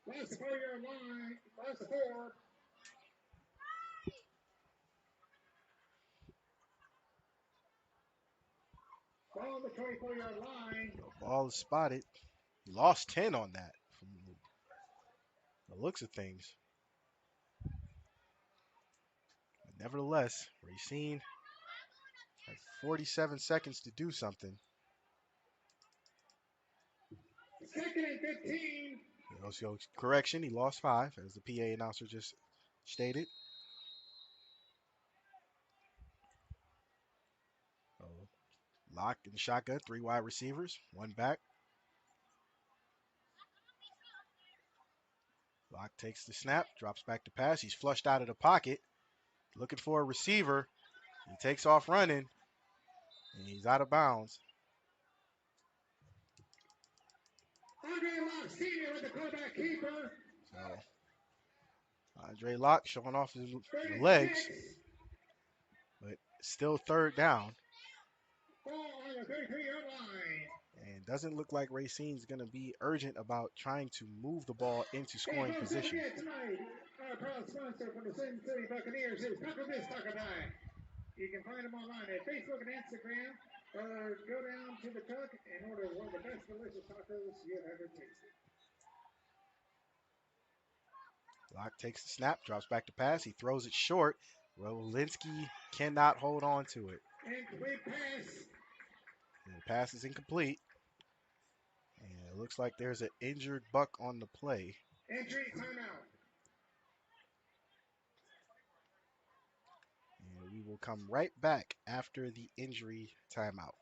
Last the 4-yard line. Last the 4. Ball on the 24-yard line. The ball is spotted. He lost 10 on that from the looks of things. But nevertheless, Racine has 47 seconds to do something. Second and 15. Also, correction, he lost 5, as the PA announcer just stated. So, locked in the shotgun, 3 wide receivers, 1 back. Lock takes the snap, drops back to pass. He's flushed out of the pocket, looking for a receiver. He takes off running, and he's out of bounds. Andre Locke Sr. with the quarterback keeper. So Andre Locke showing off his Third legs, 6. but still third down. Ball on the 33-yard line. And doesn't look like Racine's going to be urgent about trying to move the ball into Hey, scoring folks, don't position. forget tonight, our proud sponsor for the Cin City Buccaneers is Taco This Taco Die. You can find them online at Facebook and Instagram, or go down to the truck and order one of the best delicious tacos you've ever tasted. Locke takes the snap, drops back to pass. He throws it short. Rolinski cannot hold on to it. Incomplete pass. And the pass is incomplete. And it looks like there's an injured Buck on the play. Entry timeout. And we will come right back after the injury timeout.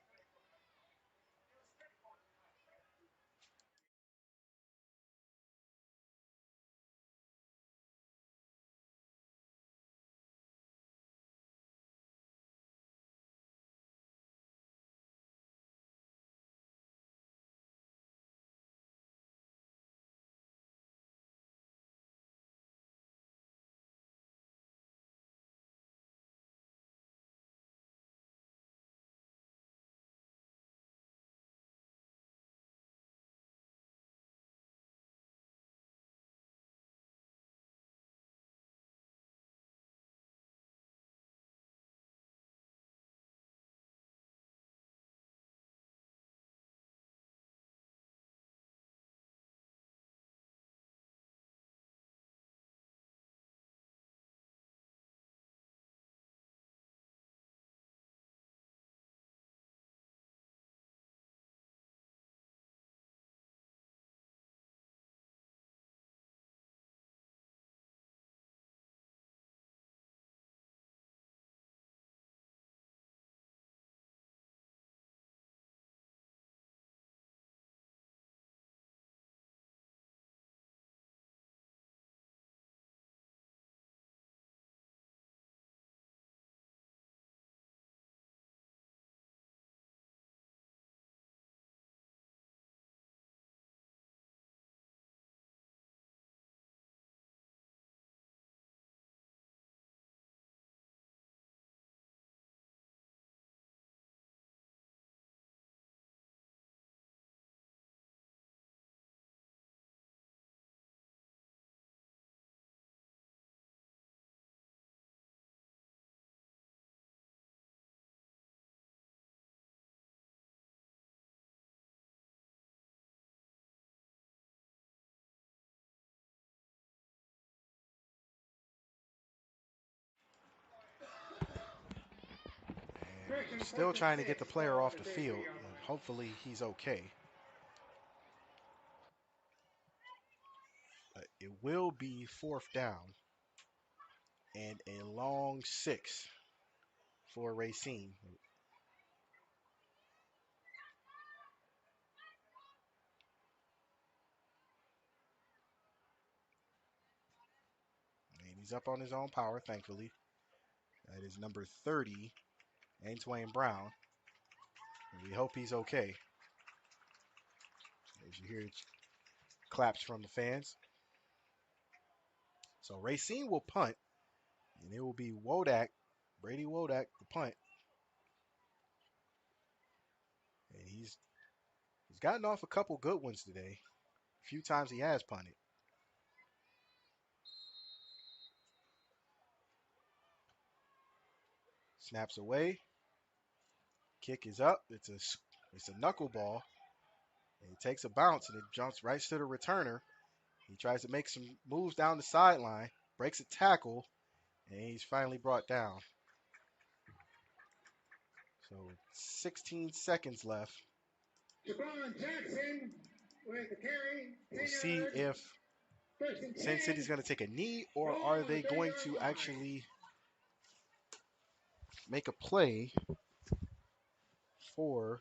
Still trying to get the player off the field. And hopefully he's okay. It will be fourth down and a long 6 for Racine. And he's up on his own power, thankfully. That is number 30, Antoine Brown. And we hope he's okay. As you hear claps from the fans. So Racine will punt, and it will be Brady Wodak, the punt. And he's gotten off a couple good ones today. A few times he has punted. Snaps away. Kick is up. It's a knuckleball. And it takes a bounce and it jumps right to the returner. He tries to make some moves down the sideline, breaks a tackle, and he's finally brought down. So 16 seconds left. Javon Jackson with the carry. We'll see if Cin City's going to take a knee or are they going to actually make a play for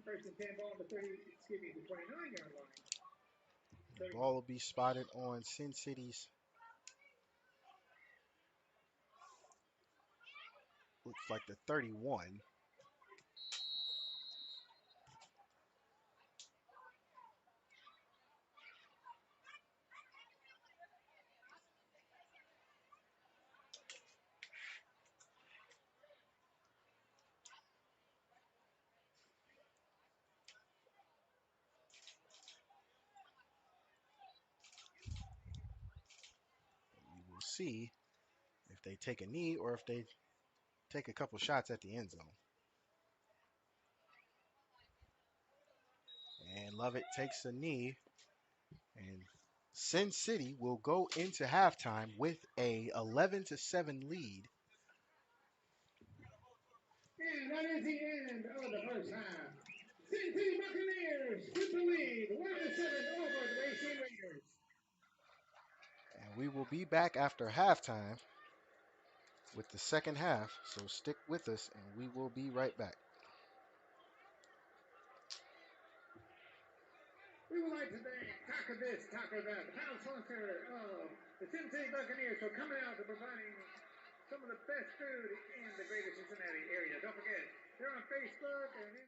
First and 10 ball on the 29-yard line. the ball will be spotted on Cin City's. Looks like the 31. We will see if they take a knee or if they take a couple shots at the end zone. And Lovett takes a knee, and Cin City will go into halftime with a 11-7 lead. And that is the end of the first half. Cin City Buccaneers with the lead, 1-7 over the Racine Raiders. And we will be back after halftime with the second half. So stick with us, and we will be right back. We would like to thank Taco This, Taco That, the proud sponsor of the Cin City Buccaneers, for coming out and providing some of the best food in the greater Cincinnati area. Don't forget, they're on Facebook and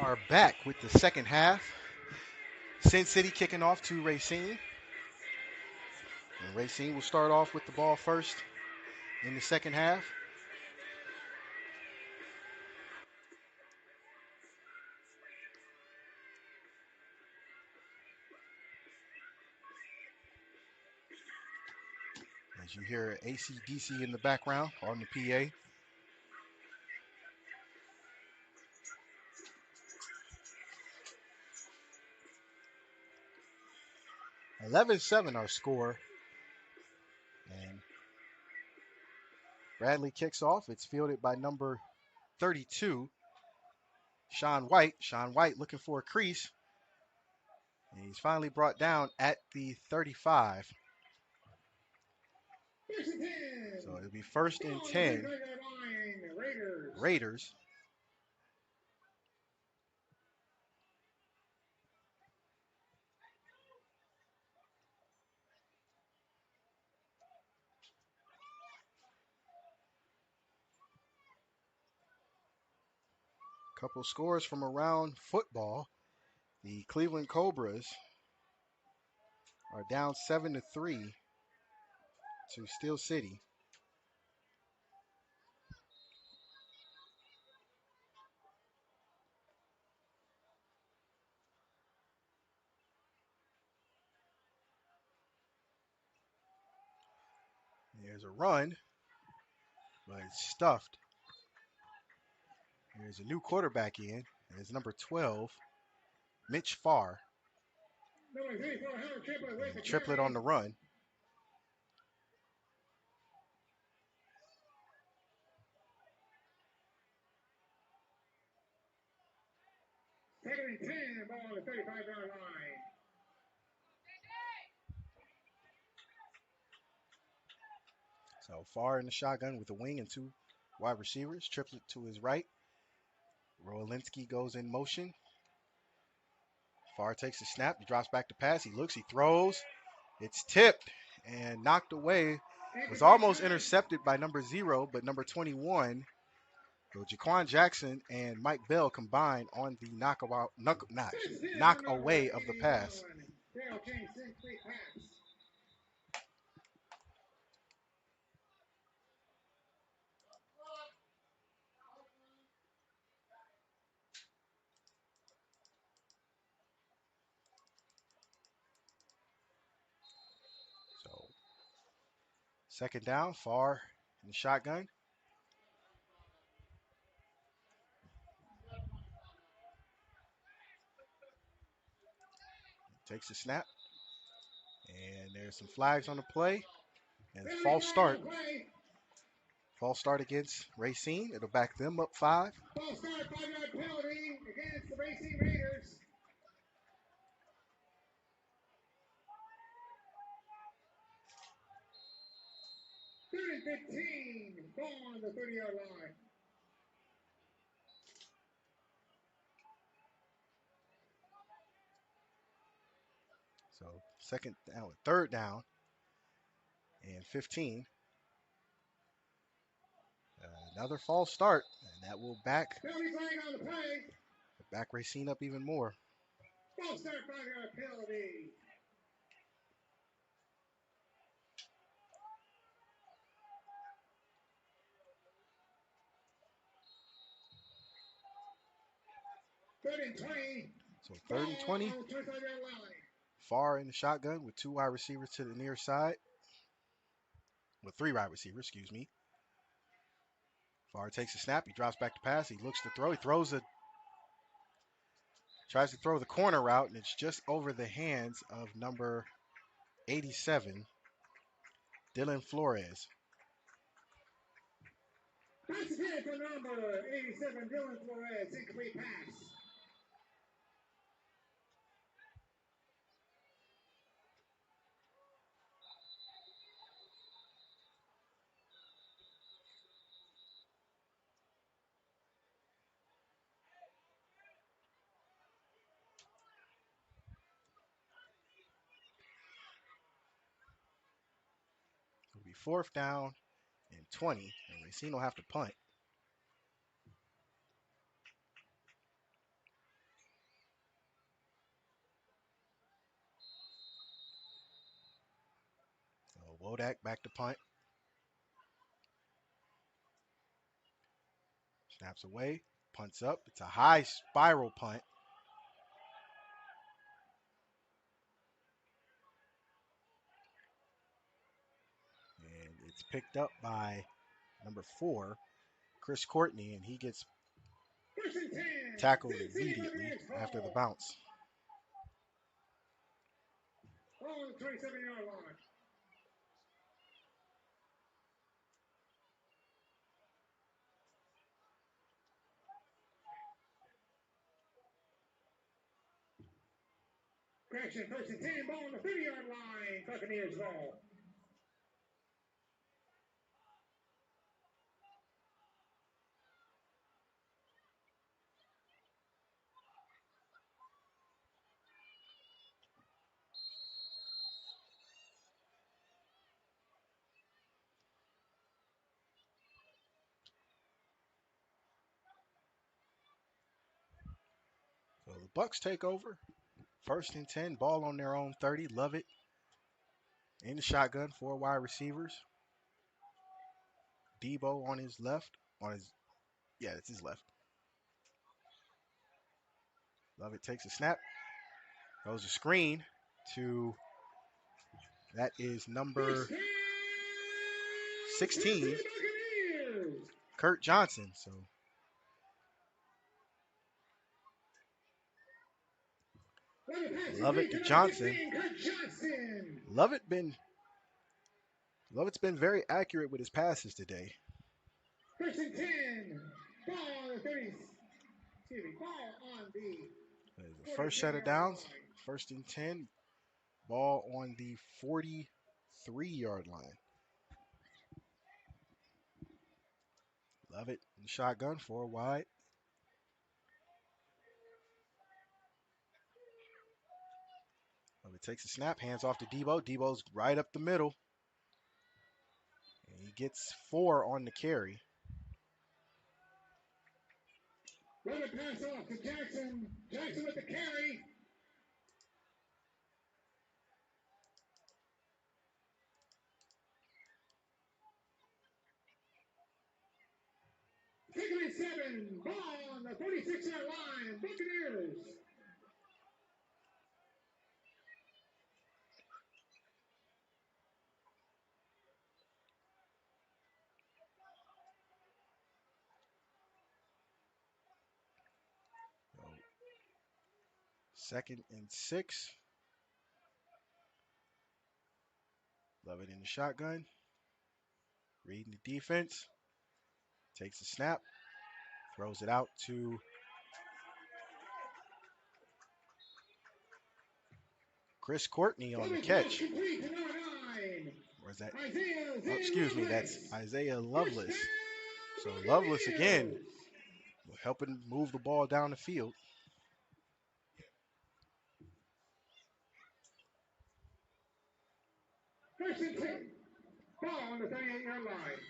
are back with the second half. Cin City kicking off to Racine. And Racine will start off with the ball first in the second half. As you hear AC/DC in the background on the PA. 11-7 our score. And Bradley kicks off. It's fielded by number 32, Sean White. Sean White looking for a crease. And he's finally brought down at the 35. So it'll be 1st and 10. Raiders. Couple scores from around football. The Cleveland Cobras are down 7-3 to Steel City. There's a run, but it's stuffed. There's a new quarterback in, and it's number 12, Mitch Farr. And Triplet on the run. Second and 10, ball on the 35-yard line. So Farr in the shotgun with a wing and 2 wide receivers. Triplet to his right. Rolinski goes in motion. Farr takes the snap. He drops back to pass. He looks. He throws. It's tipped and knocked away. It was almost intercepted by number 0, but number 21, so Jaquan Jackson and Mike Bell combined on the knock away of the pass. So second down, Farr in the shotgun. Takes the snap. And there's some flags on the play. And false start. False start against Racine. It'll back them up 5. False start, 5-yard penalty against the Racine Raiders. Third and 15, ball on the 30-yard line. So third down and 15. Another false start, and that will back Racine up even more. False start, 5-yard penalty. Third and 20. So 3rd and 20. Farr in the shotgun with 2 wide receivers to the near side. With 3 wide receivers, excuse me. Farr takes a snap. He drops back to pass. He looks to throw. He tries to throw the corner route, and it's just over the hands of number 87, Dylan Flores. Pass ahead for number 87, Dylan Flores. Incomplete pass. It'll be 4th down and 20, and Racine will have to punt. Wodak back to punt. Snaps away. Punts up. It's a high spiral punt. And it's picked up by number 4, Chris Courtney, and he gets tackled immediately after the bounce. On the 27-yard line. Correction, 1st and 10, ball on the 30-yard line. Buccaneers ball. So the Bucs take over. 1st and 10, ball on their own 30. Love it. In the shotgun, 4 wide receivers. Debo on his left. It's his left. Love it takes a snap. Goes a screen to, that is number 16, Kurt Johnson. So Love it to Johnson. Lovett's been very accurate with his passes today. 1st and 10, ball on the 30. Ball on the There's the first set of downs. 1st and 10, ball on the 43-yard line. Love it. In the shotgun, 4 wide. Love it takes a snap, hands off to Debo. Debo's right up the middle. And he gets 4 on the carry. Run a pass off to Jackson. Jackson with the carry. Second and 7, ball on the 46-yard line. Buccaneers. So, 2nd and 6. Love it in the shotgun. Reading the defense. Takes a snap. Throws it out to Chris Courtney on the catch. Where's that? Oh, excuse me, that's Isaiah Lovelace. So Lovelace again, helping move the ball down the field. First and 10, ball on the 38-yard line.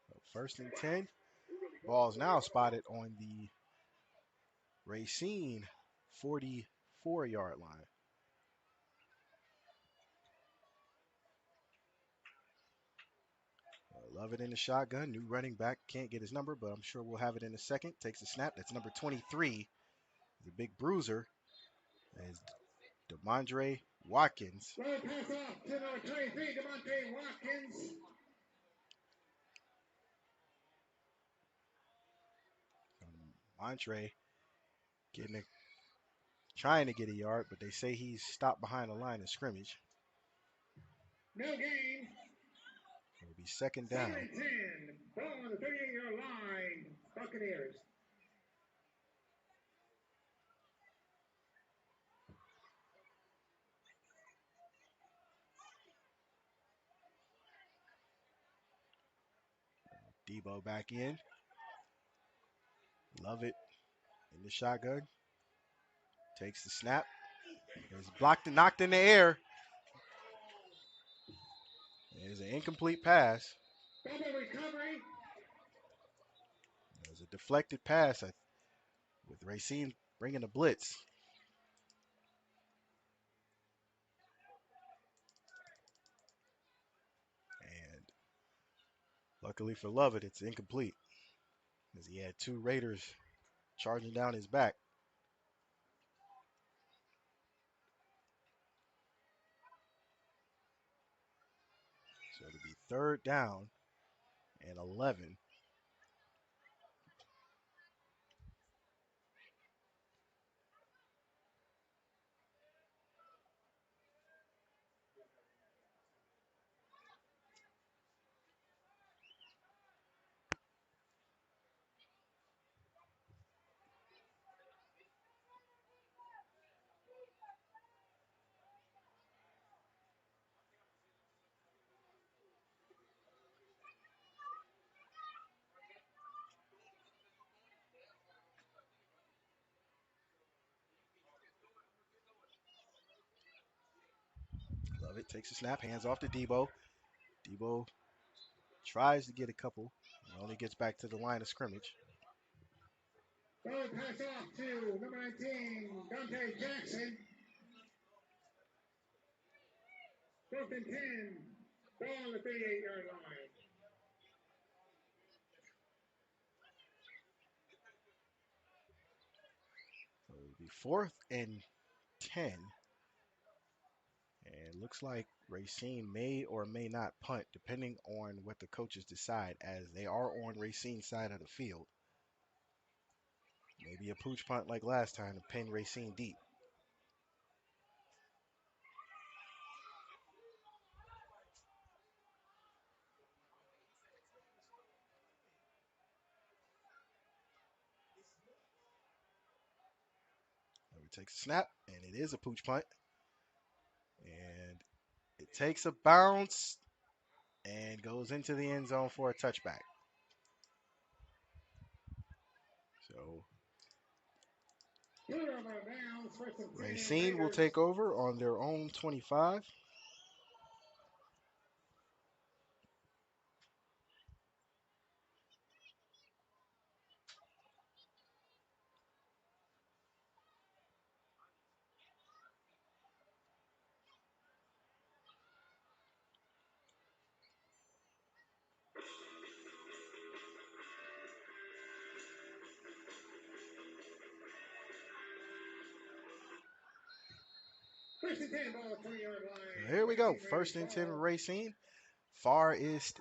So 1st and 10, ball is now spotted on the Racine 44-yard line. Love it in the shotgun. New running back. Can't get his number, but I'm sure we'll have it in a second. Takes a snap. That's number 23. The big bruiser. As DeMondre Watkins. Well, pass off to number 23, DeMondre Watkins. Montre trying to get a yard, but they say he's stopped behind the line of scrimmage. No gain. It'll be 2nd down. 2nd and 10, ball on the 38-yard line. Buccaneers. Debo back in. Love it in the shotgun. Takes the snap. It's blocked and knocked in the air. There's an incomplete pass. Double recovery. There's a deflected pass with Racine bringing the blitz. Luckily for Lovett, it's incomplete as he had two Raiders charging down his back. So it'll be third down and 11. Lovett takes a snap, hands off to Debo. Debo tries to get a couple. He only gets back to the line of scrimmage. Throw pass off to number 19, Dante Jackson. 4th and 10. Ball on the 38-yard line. So it'll be 4th and 10. And looks like Racine may or may not punt, depending on what the coaches decide, as they are on Racine's side of the field. Maybe a pooch punt like last time to pin Racine deep. He takes a snap, and it is a pooch punt. And it takes a bounce and goes into the end zone for a touchback. So Racine will take over on their own 25. First and 10, ball 20-yard line. Here we go. First and 10 Racine. Farr is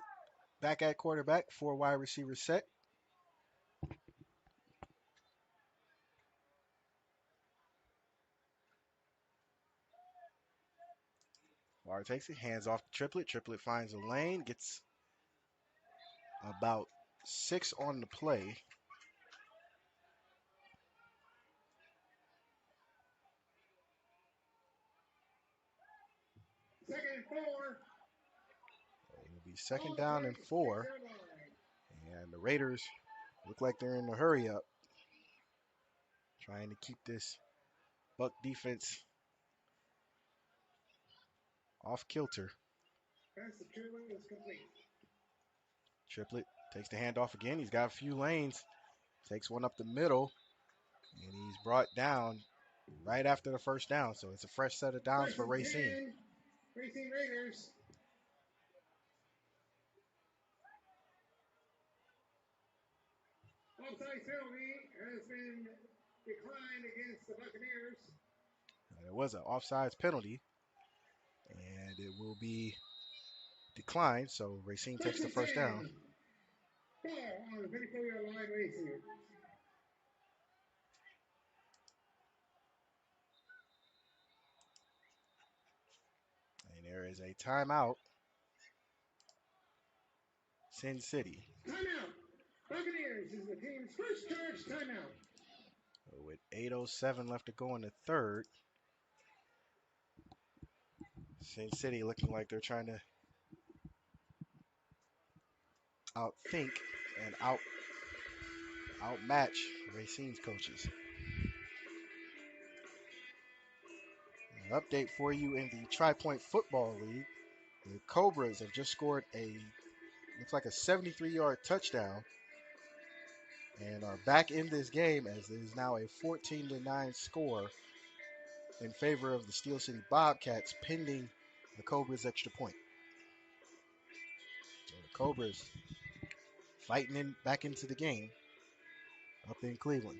back at quarterback, four wide receivers set. Farr takes it, hands off to Triplet. Triplet finds a lane, gets about 6 on the play. Second and 4. It'll be second down and 4. And the Raiders look like they're in a hurry up, trying to keep this Buck defense off kilter. Pass to Triplet is complete. Triplet takes the handoff again. He's got a few lanes. Takes one up the middle, and he's brought down right after the first down. So it's a fresh set of downs for Racine. Racine Raiders. Offside penalty has been declined against the Buccaneers. There was an offsides penalty, and it will be declined. So Racine takes the first down. Ball on the 34-yard line, Racine. And there is a timeout. Cin City. Timeout. Buccaneers is the team's first charge timeout. With 8:07 left to go in the third. Cin City looking like they're trying to outthink and outmatch Racine's coaches. An update for you in the Tri-Point Football League. The Cobras have just scored looks like a 73-yard touchdown and are back in this game as it is now a 14-9 score in favor of the Steel City Bobcats pending the Cobras extra point. So the Cobras fighting back into the game up in Cleveland.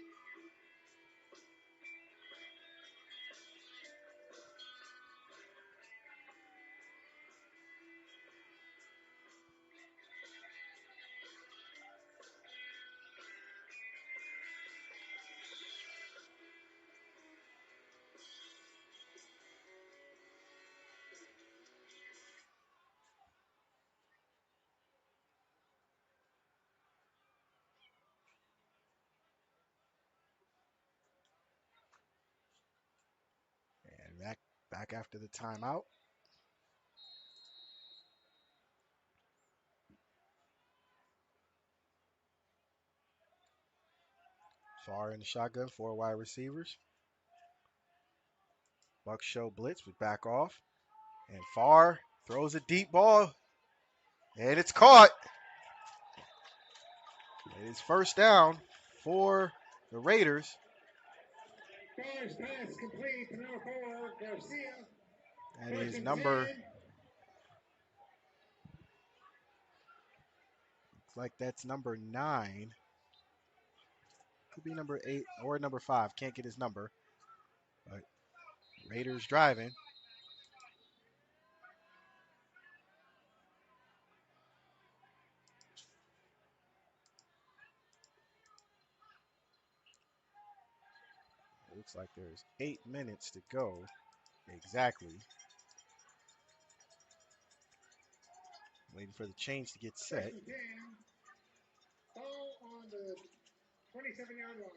And back after the timeout. Far in the shotgun, 4 wide receivers. Bucs show blitz, we back off. And Farr throws a deep ball. And it's caught. It is first down for the Raiders. Farr's pass complete to number 4, Garcia. That is number, looks like that's number 9. Could be number 8 or number 5. Can't get his number. But Raiders driving. It looks like there's 8 minutes to go. Exactly. Waiting for the chains to get set. First and 10. Ball on the 27-yard line.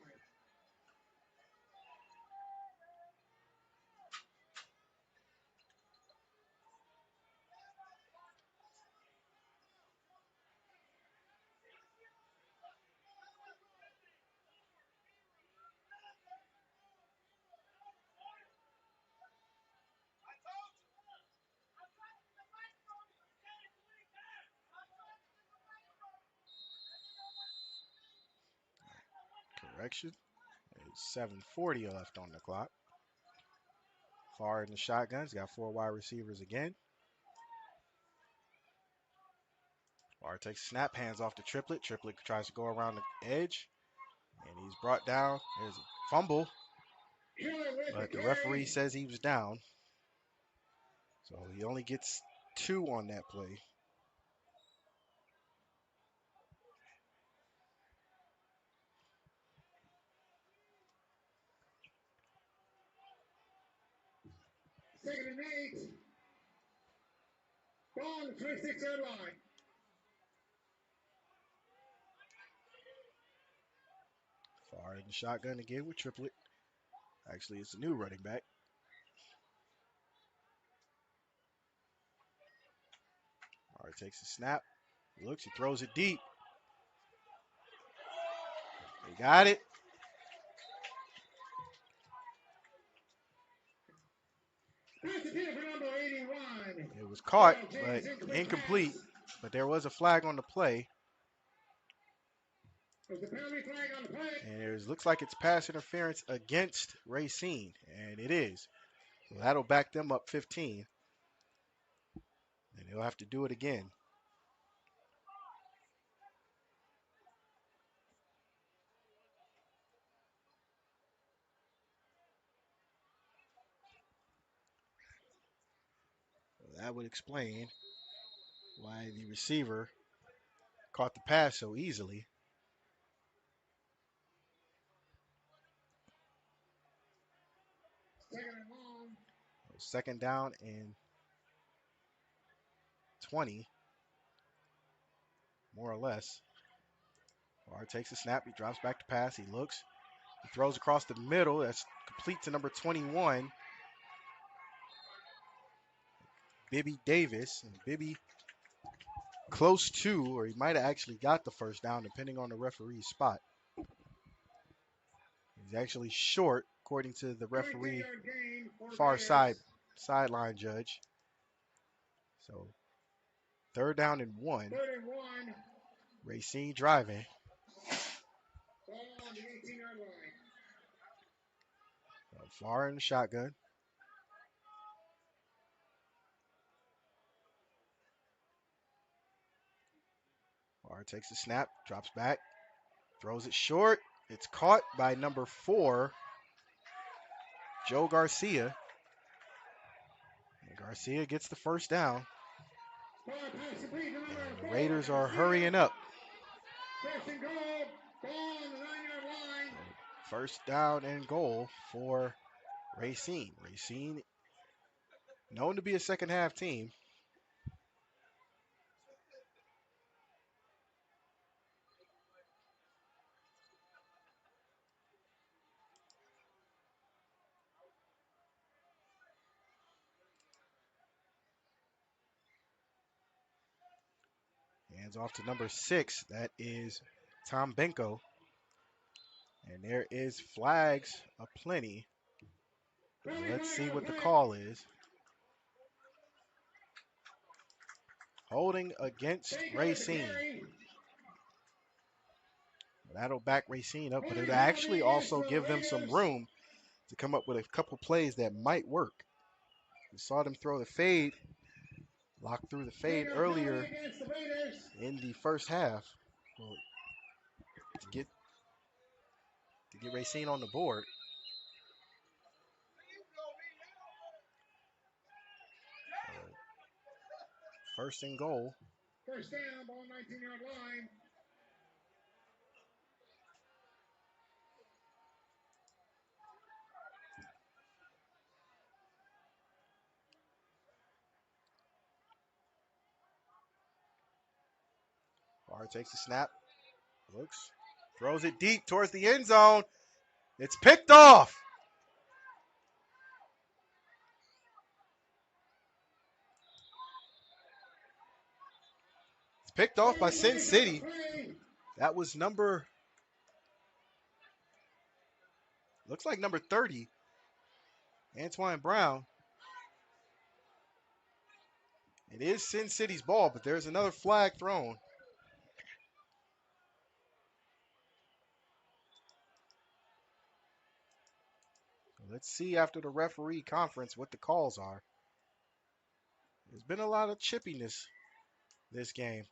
Correction. There's 7:40 left on the clock. Far in the shotguns. Got 4 wide receivers again. Farr takes snap, hands off to Triplet. Triplet tries to go around the edge. And he's brought down. There's a fumble. But the referee says he was down. So he only gets 2 on that play. Second and 8. Ball on the 26-yard line. Farr in the shotgun again with Triplet. Actually, it's a new running back. Farr takes a snap. He looks, he throws it deep. They got it. Pass it for number 81. It was caught, but incomplete. But there was a flag on the play. There's a penalty flag on the play. And it looks like it's pass interference against Racine. And it is. So that'll back them up 15. And they'll have to do it again. So that would explain why the receiver caught the pass so easily. Second and long. Second down and 20, more or less. Farr takes a snap. He drops back to pass. He looks. He throws across the middle. That's complete to number 21, Bibby Davis. And Bibby close to, or he might have actually got the first down, depending on the referee's spot. He's actually short, according to the referee, far sideline judge. So, third down and 1. Third and 1. Racine driving. Ball on the 18-yard line. Farr in the shotgun. Bard takes the snap, drops back, throws it short. It's caught by number 4, Joe Garcia. And Garcia gets the first down. And the Raiders are hurrying up. First and goal. Ball on the 9-yard line. First down and goal for Racine. Racine, known to be a second half team. Hands off to number 6. That is Tom Benko. And there is flags aplenty. Let's see what the call is. Holding against Racine. That'll back Racine up, but it'll actually also give them some room to come up with a couple plays that might work. We saw them throw the fade, lock through the fade earlier in the first half. Well, to get Racine on the board. First and goal. First down, ball 19-yard line. Bard takes the snap, looks, throws it deep towards the end zone. It's picked off. It's picked off by Cin City. That was looks like number 30, Antoine Brown. It is Cin City's ball, but there's another flag thrown. Let's see after the referee conference what the calls are. There's been a lot of chippiness this game.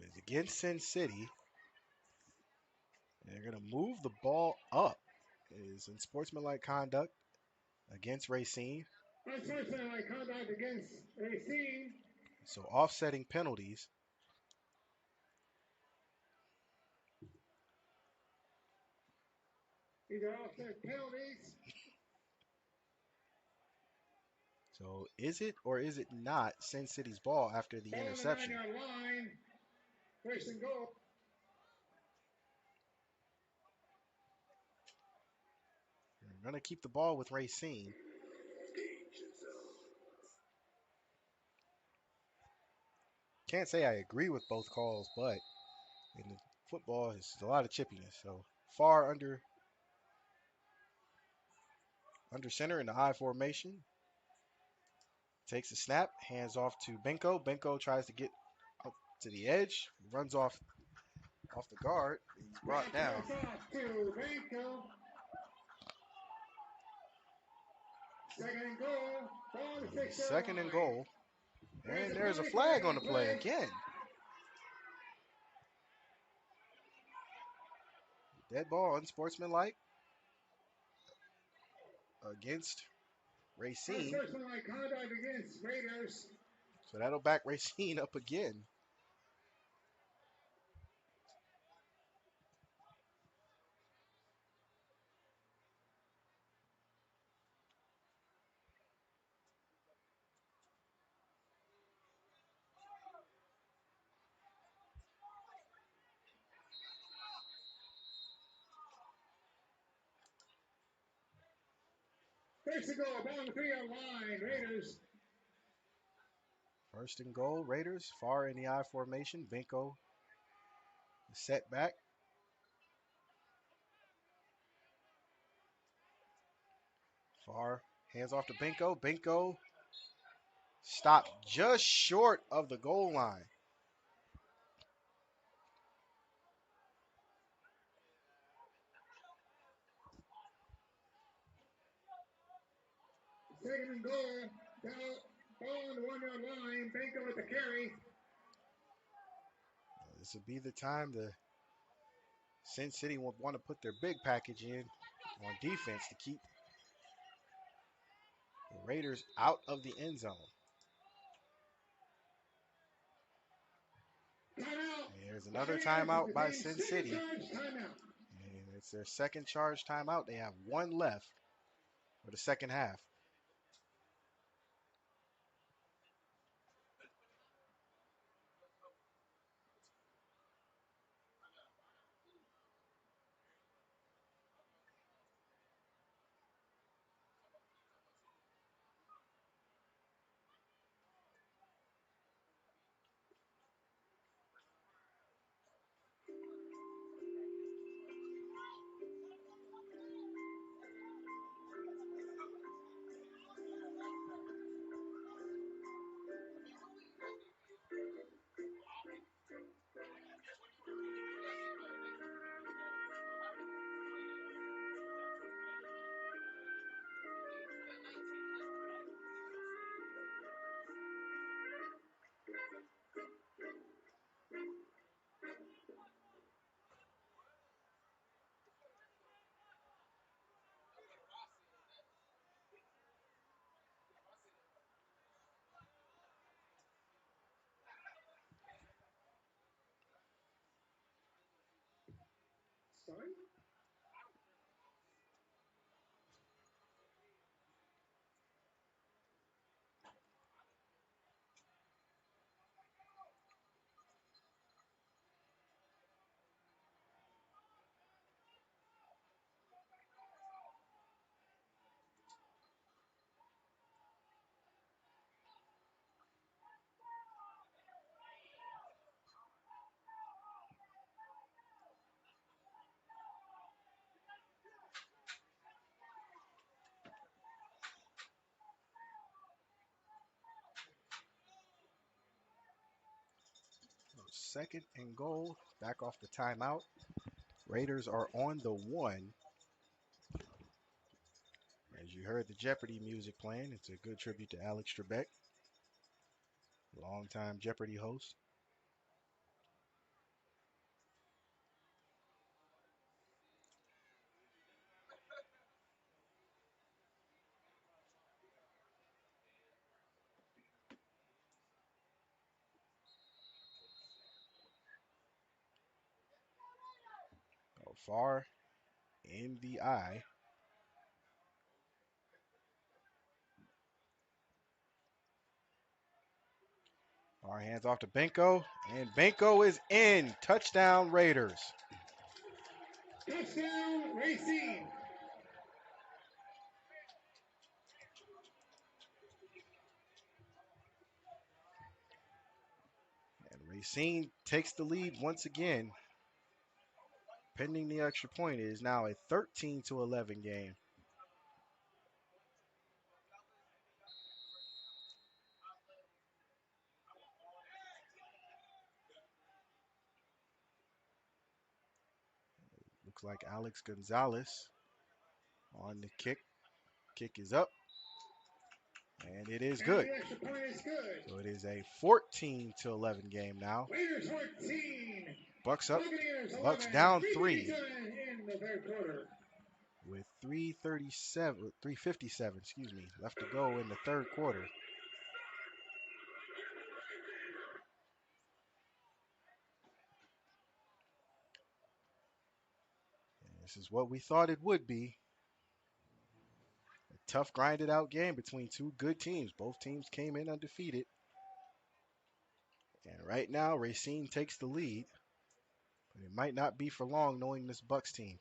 It's against Cin City. And they're going to move the ball up. It is in sportsmanlike conduct against Racine. Unsportsmanlike conduct against Racine. So offsetting penalties. These are offset penalties. So is it or is it not Cin City's ball after the interception? On the 9-yard line. First and goal. They're going to keep the ball with Racine. Can't say I agree with both calls, but in the football, there's a lot of chippiness. So far under center in the I formation. Takes a snap, hands off to Benko. Benko tries to get up to the edge, runs off the guard. He's brought down. Second and goal. And there's a flag on the play again. Dead ball, unsportsmanlike against Racine. Unsportsmanlike conduct against Raiders. So that'll back Racine up again. First and goal, ball on the 3-yard line, Raiders. First and goal, Raiders, far in the I formation. Benko set back. Far, hands off to Benko. Benko stopped just short of the goal line. Second and goal, ball on the 1-yard line, Benko with the carry. This would be the time the Cin City will want to put their big package in on defense to keep the Raiders out of the end zone. Timeout. There's another timeout by Cin City. And it's their second charge timeout. They have one left for the second half. Sorry? Second and goal, back off the timeout. Raiders are on the one. As you heard the Jeopardy music playing, it's a good tribute to Alex Trebek, longtime Jeopardy host. Far in the eye. Our hands off to Benko, and Benko is in. Touchdown Raiders. Touchdown, Racine. And Racine takes the lead once again. Pending the extra point, it is now a 13-11 game. Looks like Alex Gonzalez on the kick. Kick is up, and it is good. And the extra point is good. So it is a 14-11 game now. Raiders 14. Bucs up. Buccaneers 11. Bucs down 3 in the third quarter. with 357, left to go in the third quarter. And this is what we thought it would be. A tough, grinded out game between two good teams. Both teams came in undefeated. And right now, Racine takes the lead. But it might not be for long knowing this Bucs team.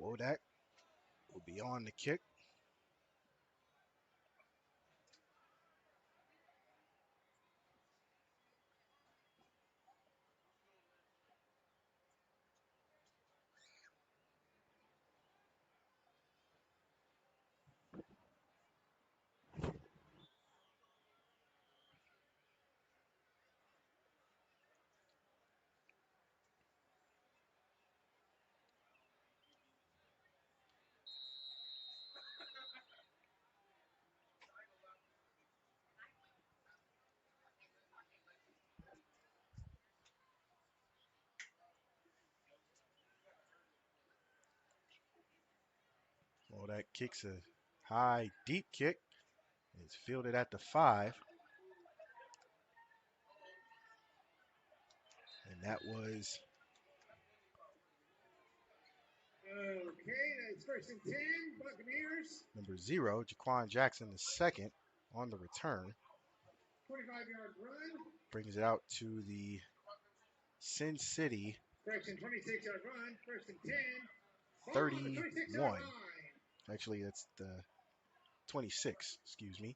Wodak will be on the kick. Wodak kicks a high, deep kick. It's fielded at the 5. And that was Okay, that's 1st and 10, Buccaneers. number 0, Jaquan Jackson II on the return. 25-yard run. Brings it out to the Cin City 26-yard run, 1st and 10. 31. Actually, that's the 26, excuse me.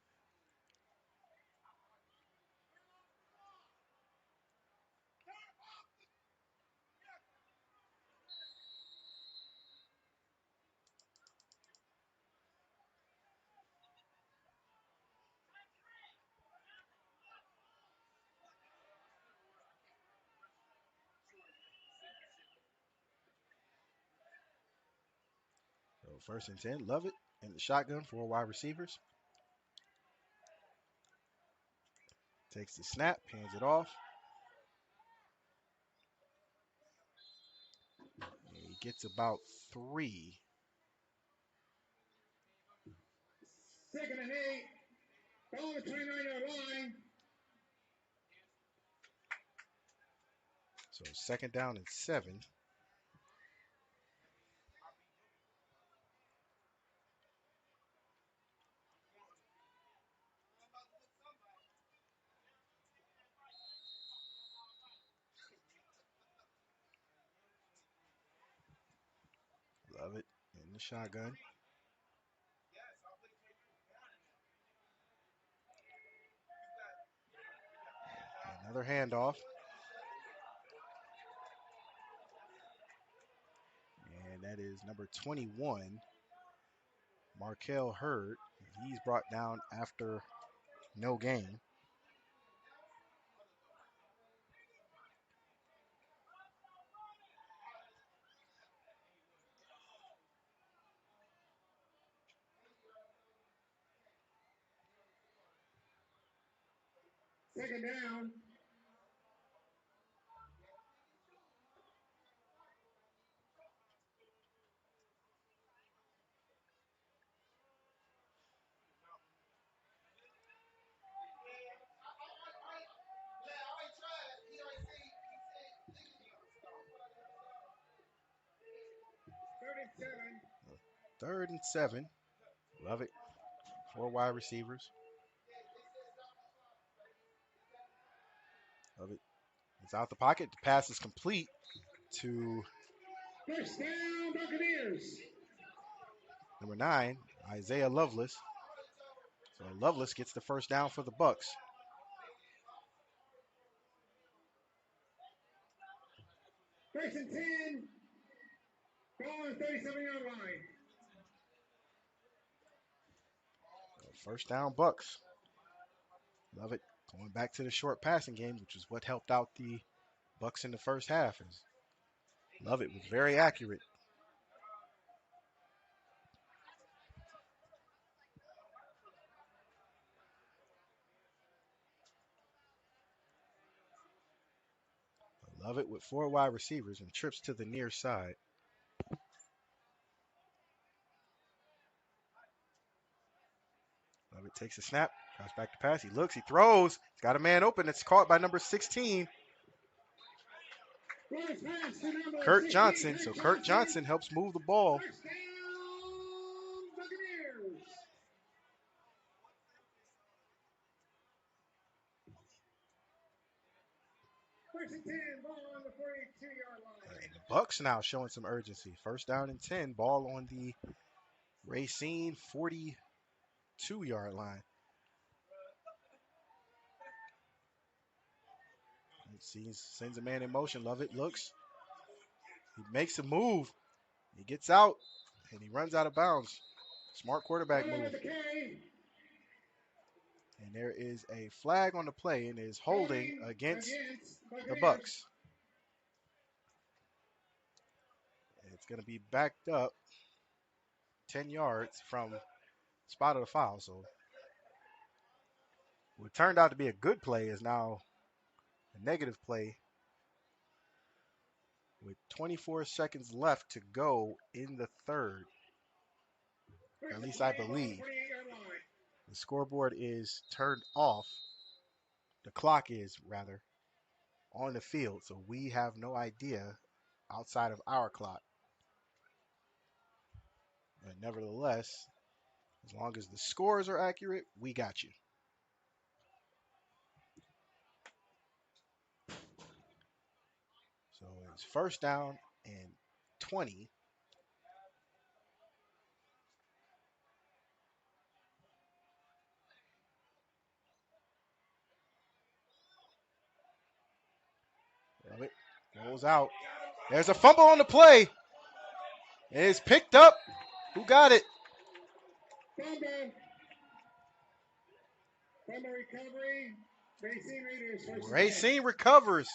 So 1st and 10, love it. And the shotgun, 4 wide receivers. Takes the snap, hands it off. And he gets about 3. 2nd and 8, ball on the 29-yard line. So 2nd down and 7. Love it. In the shotgun. Another handoff. And that is number 21, Markel Hurd. He's brought down after no gain. Second down. Third and 7. 3rd and 7. Love it. 4 wide receivers. Love it. It's out the pocket. The pass is complete to 1st down, Buccaneers. number 9, Isaiah Lovelace. So Lovelace gets the 1st down for the Bucs. 1st and 10, ball on the 37-yard line. 1st down Bucs. Love it. Going back to the short passing game, which is what helped out the Bucs in the first half. Love it. Was very accurate. Love it with 4 wide receivers and trips to the near side. Love it. Takes a snap. Tries back to pass. He looks. He throws. He's got a man open. It's caught by number 16, Kurt Johnson. So Kurt Johnson helps move the ball. 1st down, Buccaneers. 1st First and 10, ball on the 42-yard line. And the Bucs now showing some urgency. First down and 10, ball on the Racine 42-yard line. Sends a man in motion. Love it. Looks. He makes a move. He gets out, and he runs out of bounds. Smart quarterback move. And there is a flag on the play, and it is holding against the Bucs. It's going to be backed up 10 yards from spot of the foul. So what turned out to be a good play is now a negative play with 24 seconds left to go in the third. Or at least I believe. The scoreboard is turned off. The clock is, rather, on the field. So we have no idea outside of our clock. But nevertheless, as long as the scores are accurate, we got you. So it's first down and 20. Love it. Rolls out. There's a fumble on the play. It's picked up. Who got it? Fumble recovery. Racine Raiders. Racine recovers.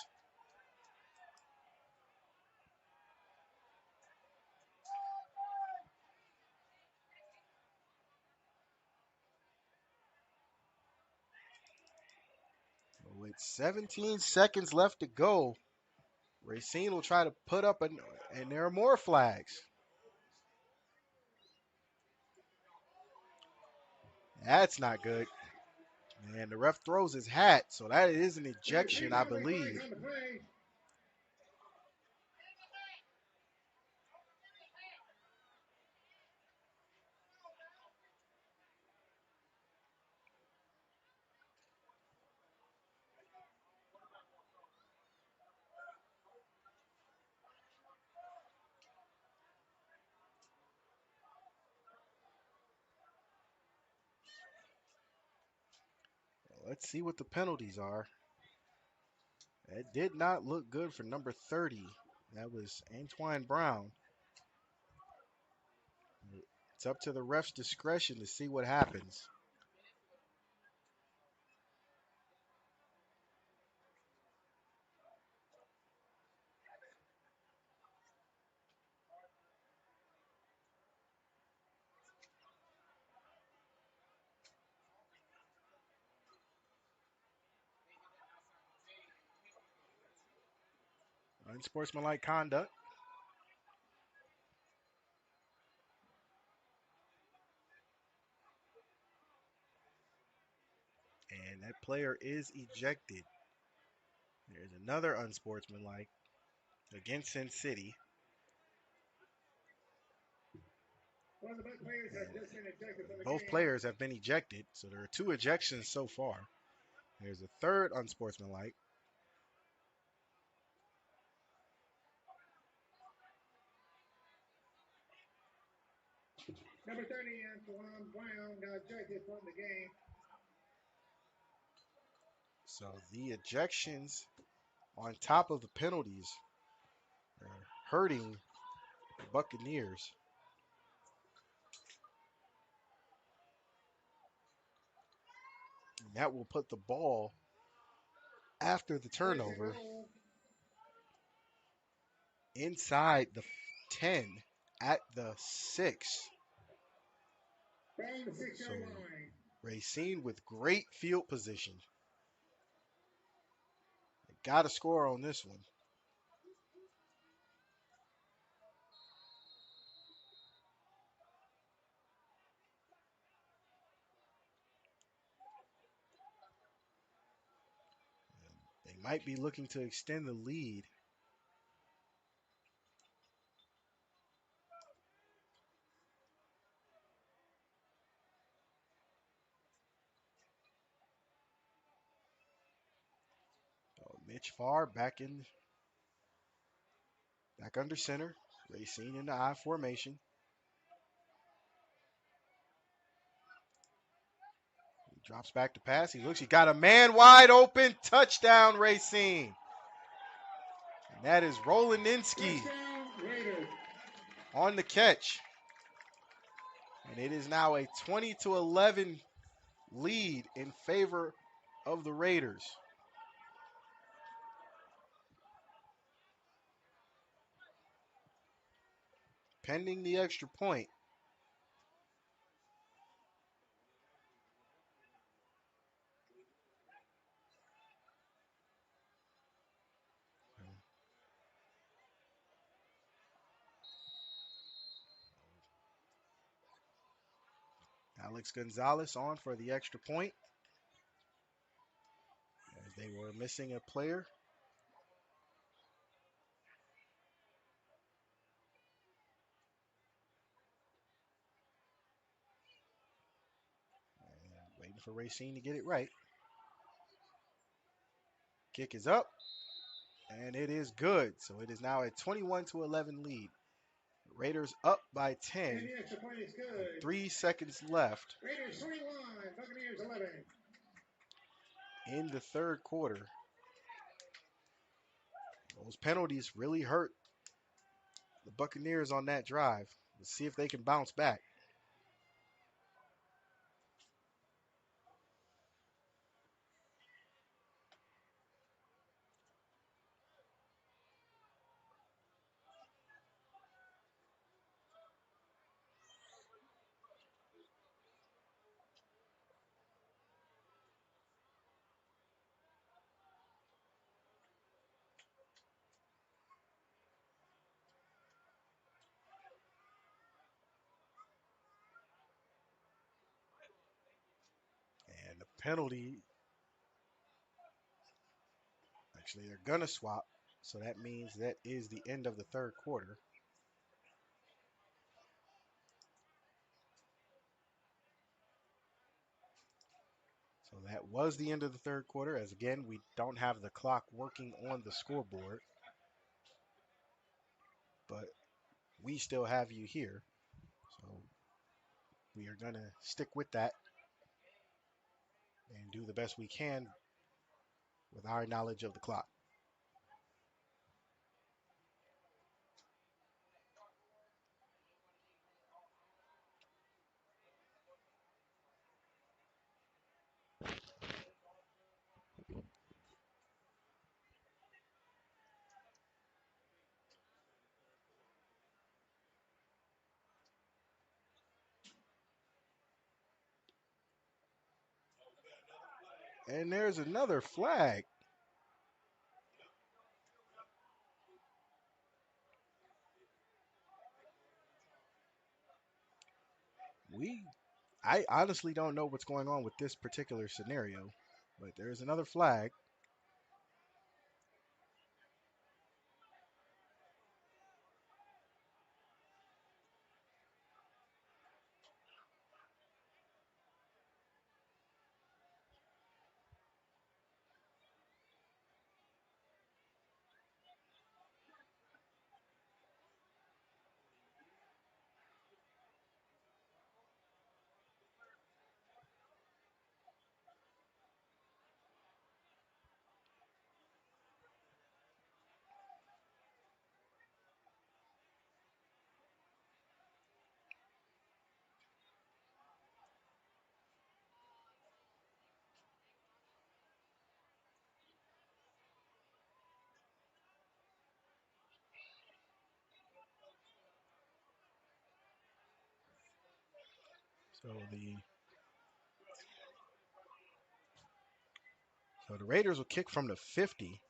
With 17 seconds left to go, Racine will try to put up and there are more flags. That's not good. And the ref throws his hat, so that is an ejection, I believe. Let's see what the penalties are. It did not look good for number 30. That was Antoine Brown. It's up to the ref's discretion to see what happens. Unsportsmanlike conduct. And that player is ejected. There's another unsportsmanlike against Cin City. Both players have been ejected, so there are 2 ejections so far. There's a third unsportsmanlike. Number 30, Antoine Brown, got ejected from the game. So the ejections on top of the penalties are hurting the Buccaneers. And that will put the ball after the turnover inside the 10 at the 6. So Racine with great field position. They got to score on this one. They might be looking to extend the lead. Mitch Farr back under center. Racine in the I formation. He drops back to pass. He got a man wide open. Touchdown, Racine. And that is Rolandinsky on the catch. And it is now a 20-11 lead in favor of the Raiders. Pending the extra point. Alex Gonzalez on for the extra point as they were missing a player. And waiting for Racine to get it right. Kick is up, and it is good. So it is now a 21-11 lead. Raiders up by 10. 3 seconds left. Raiders 21, Buccaneers 11. In the third quarter. Those penalties really hurt the Buccaneers on that drive. Let's see if they can bounce back. And the penalty, actually, they're going to swap. So that means that is the end of the third quarter. So that was the end of the third quarter, as again, we don't have the clock working on the scoreboard. But we still have you here. So we are going to stick with that and do the best we can with our knowledge of the clock. And there's another flag. I honestly don't know what's going on with this particular scenario, but there's another flag. So the Raiders will kick from the 50.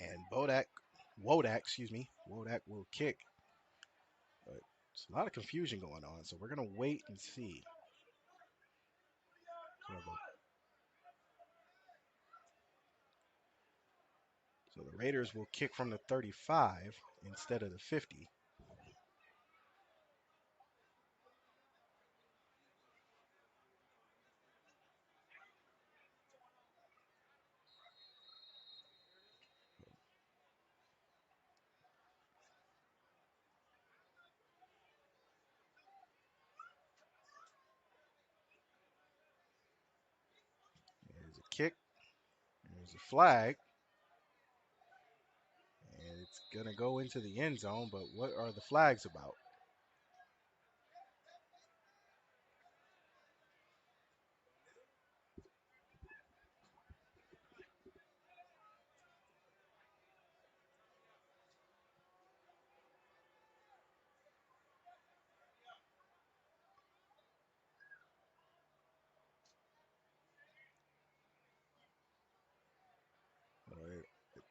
And Wodak will kick. There's a lot of confusion going on, so we're going to wait and see. So the Raiders will kick from the 35 instead of the 50. There's a kick. There's a flag. And it's going to go into the end zone, but what are the flags about?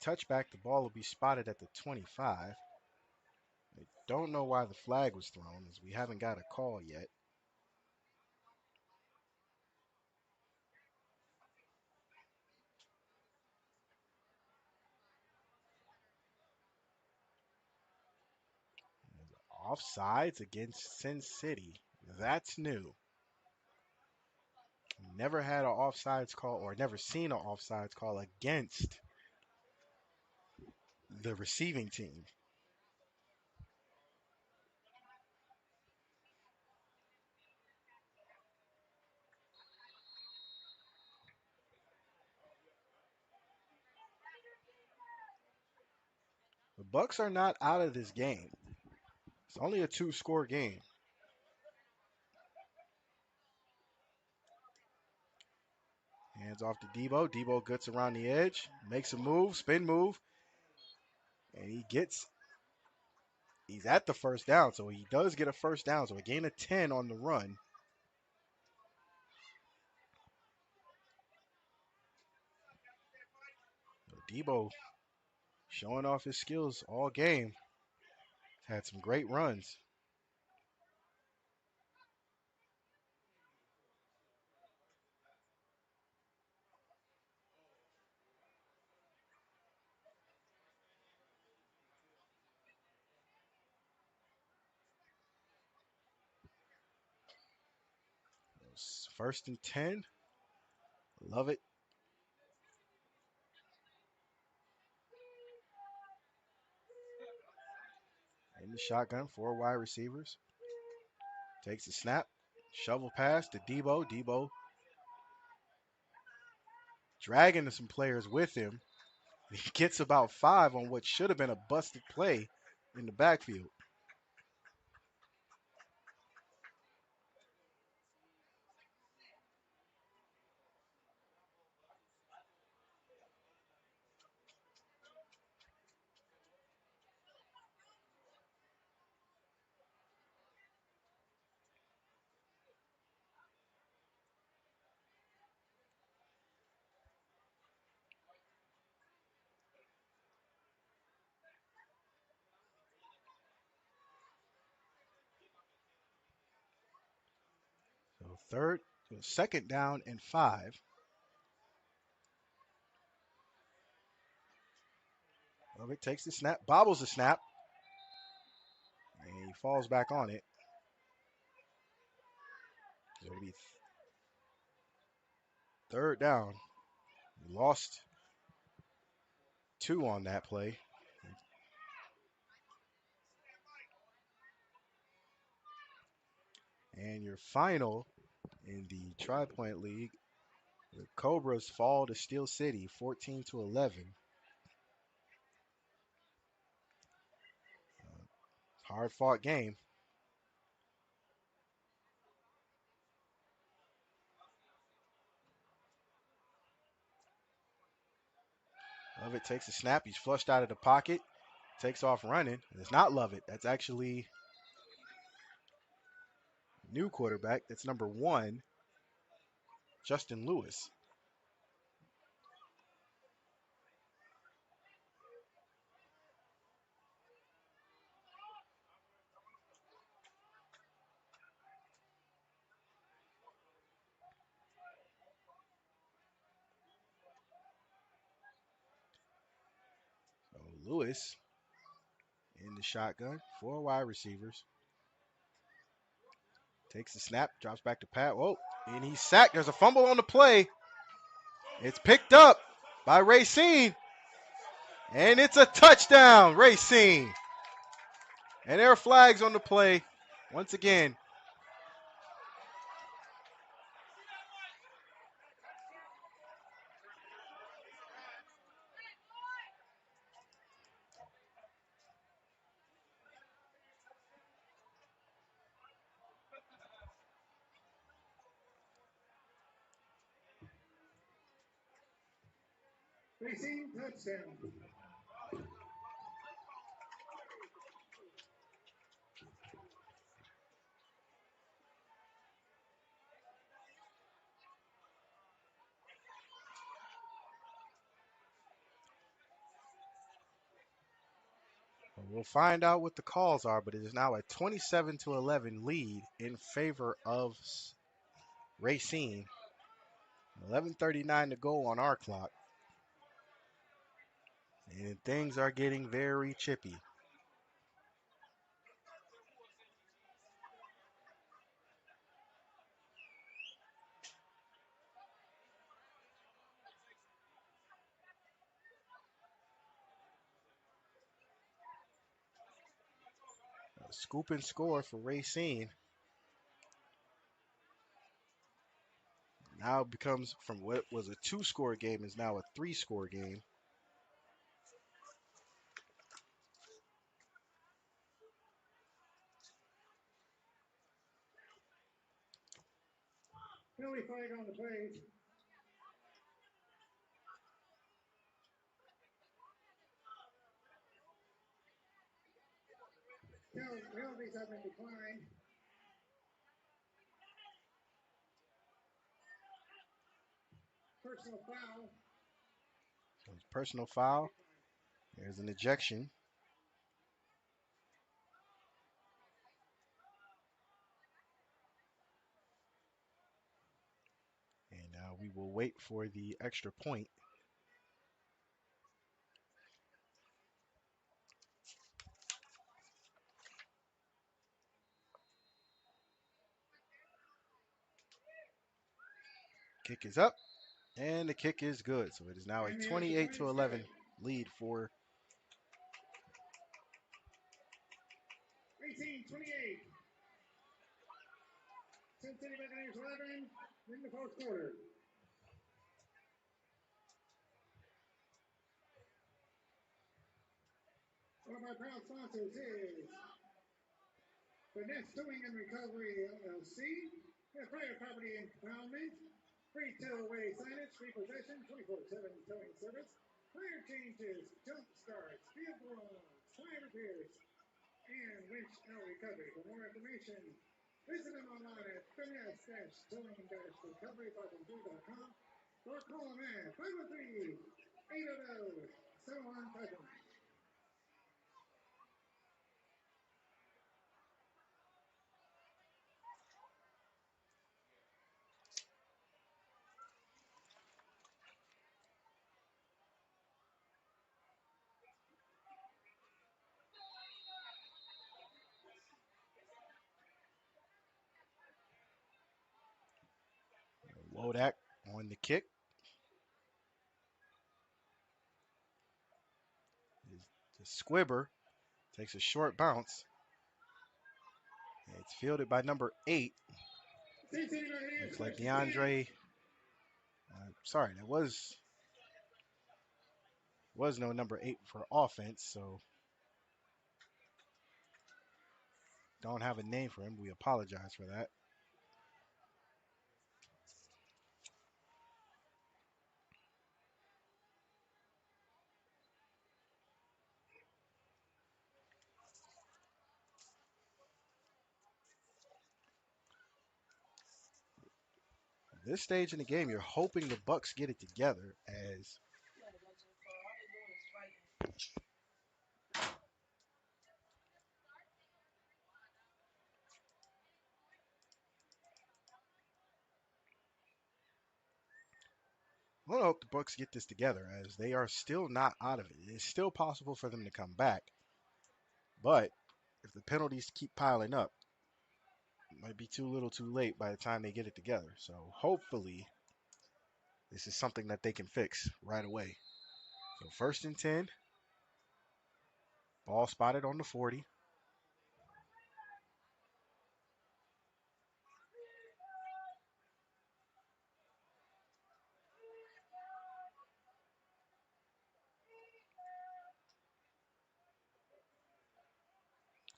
The touchback, the ball will be spotted at the 25. I don't know why the flag was thrown, as we haven't got a call yet. Offsides against Cin City. That's new. Never had an offsides call, or never seen an offsides call against the receiving team. The Bucs are not out of this game. It's only a two-score game. Hands off to Debo. Debo gets around the edge, makes a move, spin move, and he's at the first down, so he does get a first down. So a gain of 10 on the run. Debo showing off his skills all game. Had some great runs. First and 10. Love it. In the shotgun, four wide receivers. Takes a snap. Shovel pass to Debo. Debo dragging some players with him. He gets about 5 on what should have been a busted play in the backfield. So second down and 5. Lovett takes the snap, bobbles the snap, and he falls back on it. It'll be third down. He lost 2 on that play. And your final in the Tri-Point League, the Cobras fall to Steel City 14-11. Hard fought game. Lovett takes a snap. He's flushed out of the pocket. Takes off running. It's not Lovett. That's actually new quarterback. That's number 1, Justin Lewis. Lewis in the shotgun. 4 wide receivers. Takes the snap, drops back to Pat. Whoa, and he's sacked. There's a fumble on the play. It's picked up by Racine. And it's a touchdown, Racine. And there are flags on the play. Once again, Racine touchdown. we'll find out what the calls are, but it is now a 27-11 lead in favor of Racine. 11:39 to go on our clock. And things are getting very chippy. A scoop and score for Racine. Now it becomes from what was a 2-score game is now a 3-score game. Penalty flag on the play. Penalties have been declined. Personal foul. So it's personal foul. There's an ejection. And now we will wait for the extra point. Kick is up, and the kick is good. So it is now a 28-11 lead for Racine 28. Cin City Bucs 11 in the fourth quarter. One of our proud sponsors is Finesse Towing and Recovery LLC, private property impoundment, free tow-away signage, repossession, 24/7 towing service, tire changes, jump starts, vehicle runs, tire repairs, and winch out recovery. For more information, visit them online at finesse-towing-recovery513.com or call them at 513-800-7151. Wodak on the kick. The squibber takes a short bounce. It's fielded by number 8. Looks like DeAndre. Sorry, there was no number 8 for offense, so don't have a name for him. We apologize for that. At this stage in the game, you're hoping the Bucs get it together as I want to hope the Bucs get this together as they are still not out of it. It's still possible for them to come back, but if the penalties keep piling up, it might be too little too late by the time they get it together. So hopefully this is something that they can fix right away. So 1st and 10, ball spotted on the 40.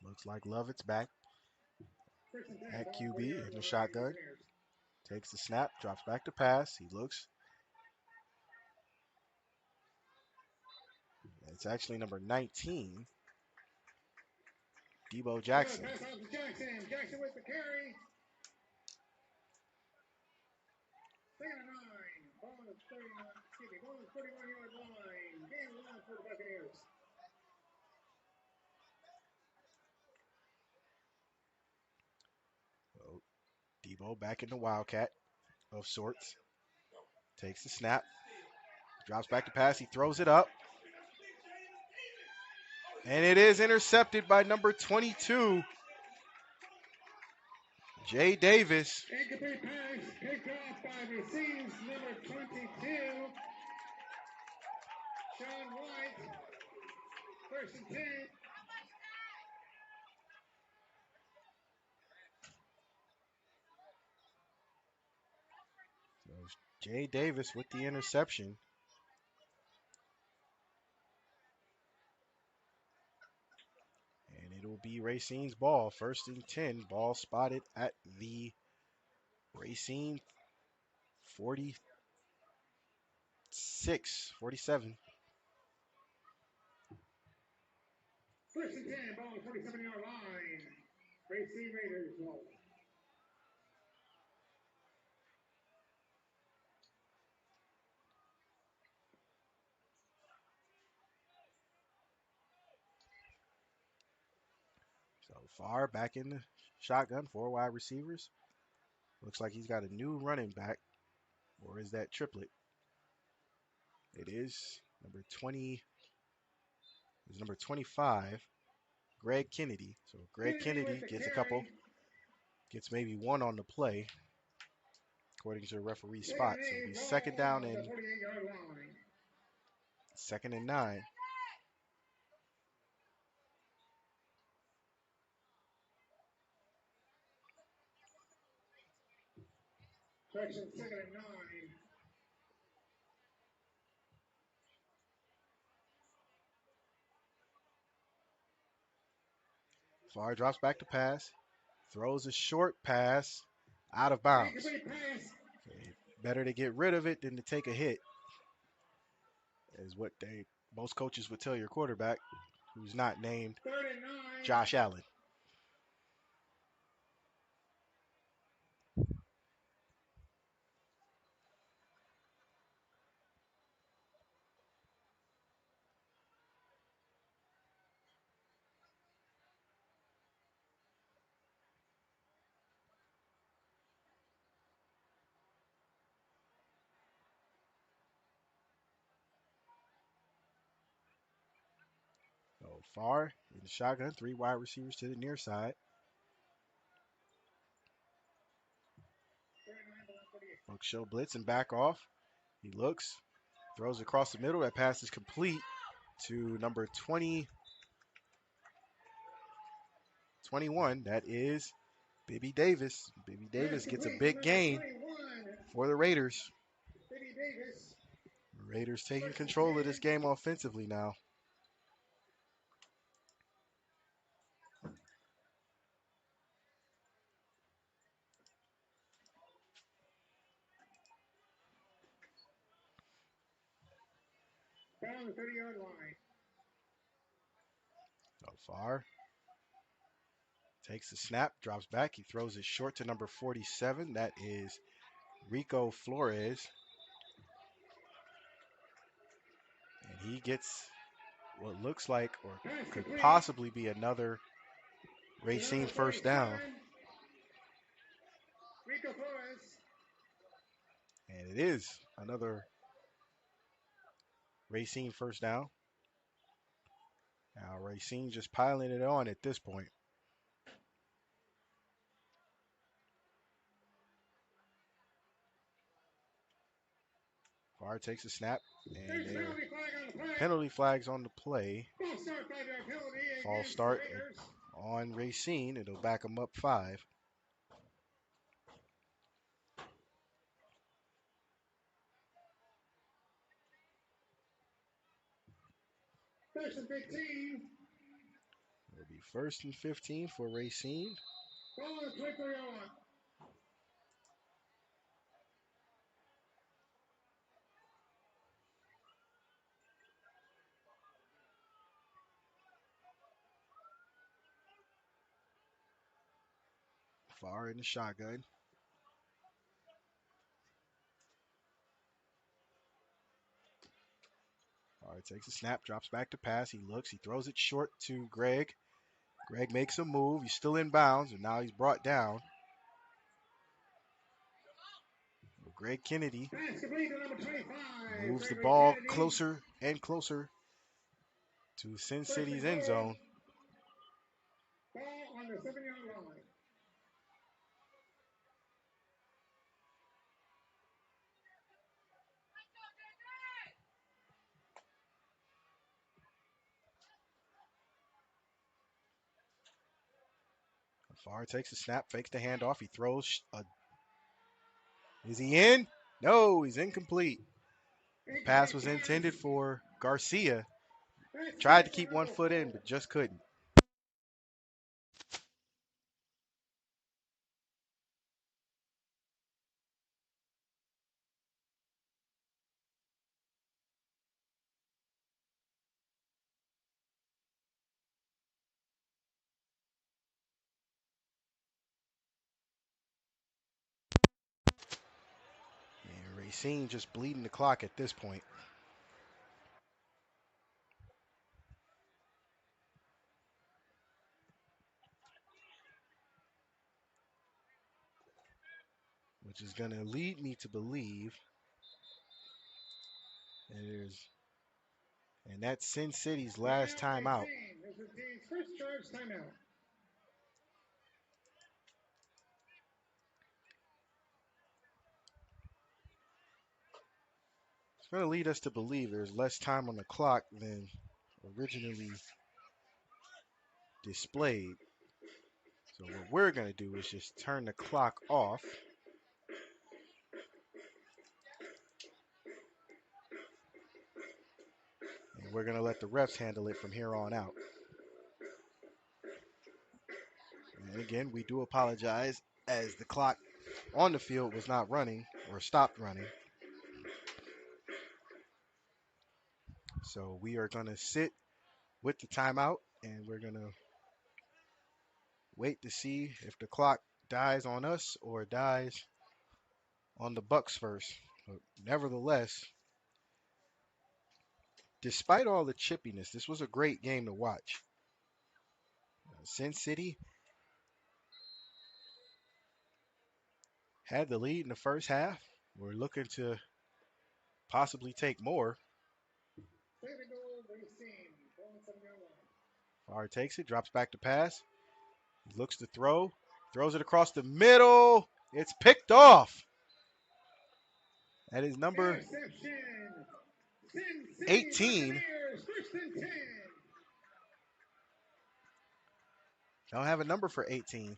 Looks like Lovett's back at Ball 40 QB yards in the on the right, shotgun. Buccaneers. Takes the snap, drops back to pass. He looks. It's actually number 19, Debo Good Jackson. pass off to Jackson. Jackson with the carry. Second and 9. Ball is 31-yard line. Gain of 1 for the Buccaneers. So Debo back in the Wildcat of sorts. Takes the snap, drops back to pass. He throws it up. And it is intercepted by number 22, Jay Davis. Incomplete pass picked off by Racine's number 22, Sean White. 1st and 10. So Jay Davis with the interception. And it'll be Racine's ball. 1st and 10. Ball spotted at the Racine 47. 1st and 10. Ball 47-yard line. Racine Raiders ball. So far back in the shotgun, 4 wide receivers. Looks like he's got a new running back. Or is that triplet? It is number 20. It's number 25, Greg Kennedy. So Greg Kennedy gets a couple, gets maybe one on the play, according to the referee's spot. So it'll be second down and 48-yard line. 2nd and 9. Section 2nd and 9. Farr drops back to pass, throws a short pass out of bounds. Better to get rid of it than to take a hit, is what most coaches would tell your quarterback, who's not named 3rd and 9. Josh Allen. So Farr in the shotgun, 3 wide receivers to the near side. Bucs show blitz and back off. He looks, throws across the middle. That pass is complete to number 21. That is Bibby Davis. Bibby Davis gets a big gain for the Raiders. The Raiders taking control of this game offensively now. Down the 30-yard line. So Farr takes the snap, drops back. He throws it short to number 47. That is Rico Flores. And he gets what looks like or could possibly be another Racine first down. Rico Flores. And it is another Racine first down. Now Racine just piling it on at this point. Farr takes a snap, and there penalty flags on the play. False start on Racine. It'll back them up 5. First and 15. It'll be 1st and 15 for Racine. Ball is 23-yard. Farr in the shotgun. Farr takes a snap, drops back to pass. He looks, he throws it short to Greg. Greg makes a move. He's still in bounds, and now he's brought down. Greg Kennedy moves the ball closer and closer to Cin City's end zone. Ball on the 7-yard line. Farr takes a snap, fakes the handoff. He throws. Is he in? No, he's incomplete. The pass was intended for Garcia. Tried to keep one foot in, but just couldn't. And Racine just bleeding the clock at this point. Which is going to lead me to believe and that's Cin City's last timeout. This is the first charge timeout. It's going to lead us to believe there's less time on the clock than originally displayed. So what we're going to do is just turn the clock off. And we're going to let the refs handle it from here on out. And again, we do apologize as the clock on the field was not running or stopped running. So we are going to sit with the timeout and we're going to wait to see if the clock dies on us or dies on the Bucs first. But nevertheless, despite all the chippiness, this was a great game to watch. Cin City had the lead in the first half. We're looking to possibly take more. Farr takes it, drops back to pass. He looks to throw, throws it across the middle. It's picked off. That is number 18. Don't have a number for 18.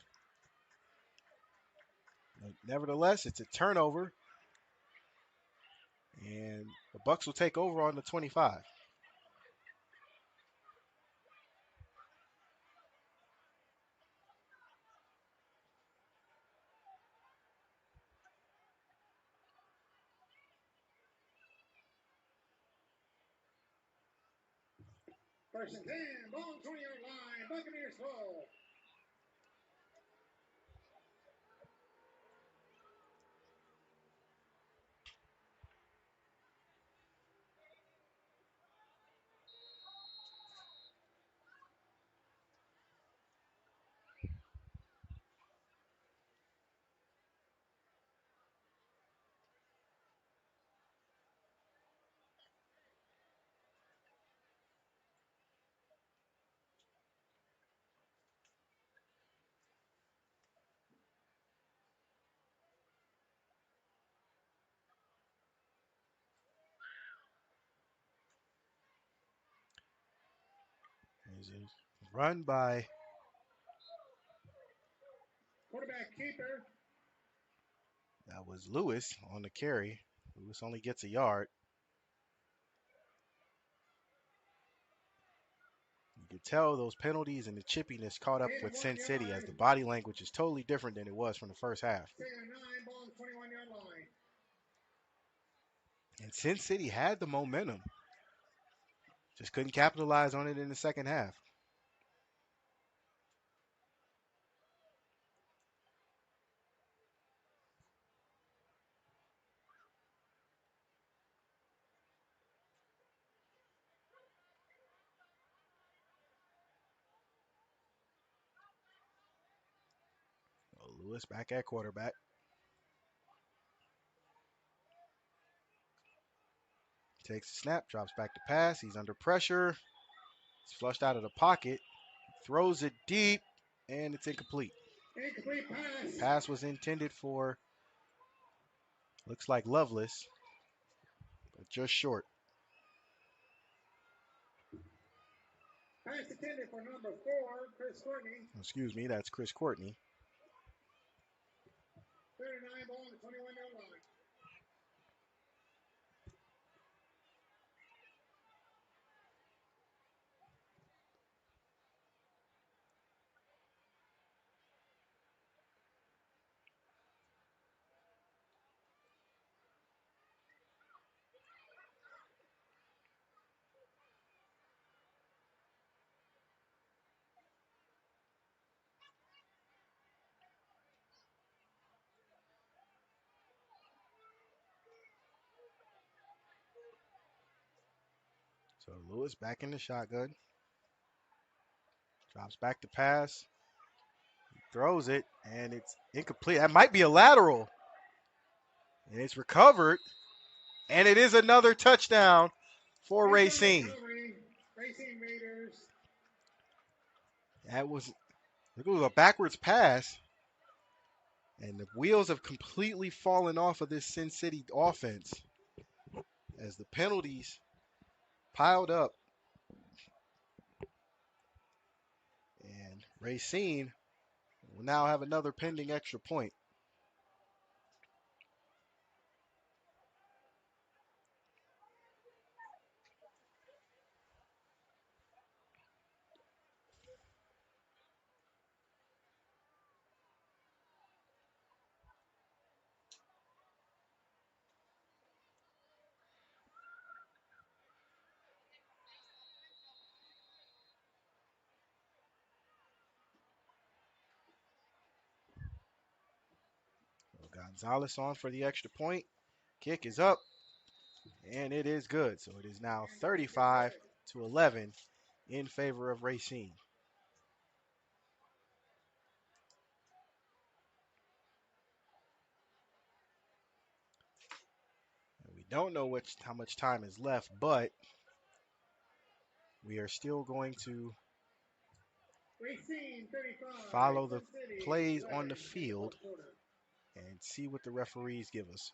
But nevertheless, it's a turnover. And the Bucs will take over on the 25. First and 10, ball 20-yard line, Buccaneers ball. There's a run by Quarterback keeper. that was Lewis on the carry. Lewis only gets a yard. You could tell those penalties and the chippiness caught up with Cin City as the body language is totally different than it was from the first half. Second and 9, ball on the 21-yard line. And Cin City had the momentum, just couldn't capitalize on it in the second half. So Lewis back at quarterback. Takes the snap, drops back to pass. He's under pressure. It's flushed out of the pocket. Throws it deep, and it's incomplete. Incomplete pass. Pass was intended for, looks like Lovelace, but just short. Pass intended for number 4, Chris Courtney. Excuse me, that's Chris Courtney. Third and 9, ball on the 21-yard line. So Lewis back in the shotgun. Drops back to pass. Throws it, and it's incomplete. That might be a lateral. And it's recovered, and it is another touchdown for Racine. Racine Raiders. That was, it was a backwards pass, and the wheels have completely fallen off of this Cin City offense as the penalties piled up. And Racine will now have another pending extra point. Gonzalez on for the extra point. Kick is up, and it is good. So it is now 35-11 in favor of Racine. We don't know how much time is left, but we are still going to follow the plays on the field and see what the referees give us.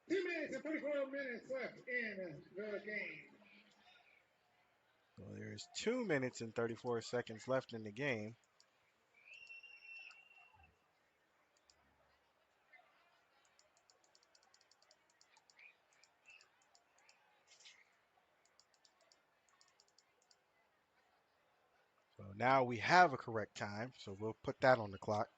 2 minutes and 34 minutes left in the game. So there's 2 minutes and 34 seconds left in the game. So now we have a correct time, so we'll put that on the clock.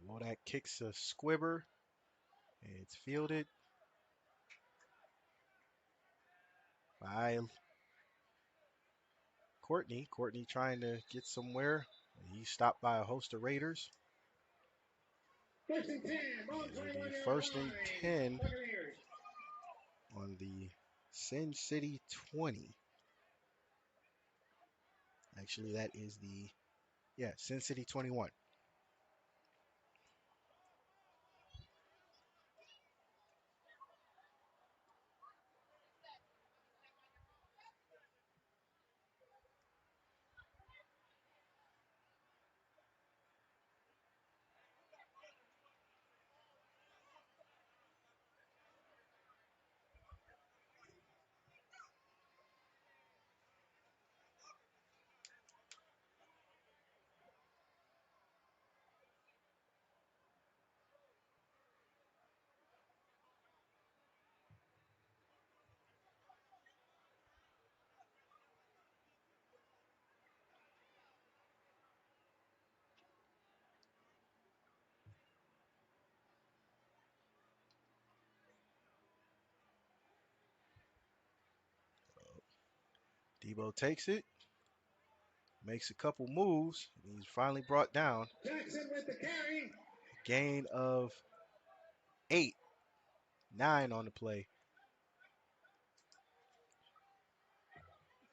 Wodak kicks a squibber. It's fielded by Courtney. Courtney trying to get somewhere. He's stopped by a host of Raiders. First and 10. It'll be first and 10 on the Cin City 20. Actually, that is the, Cin City 21. Tebow takes it, makes a couple moves, and he's finally brought down. Jackson with the carry. Gain of 8, 9 on the play.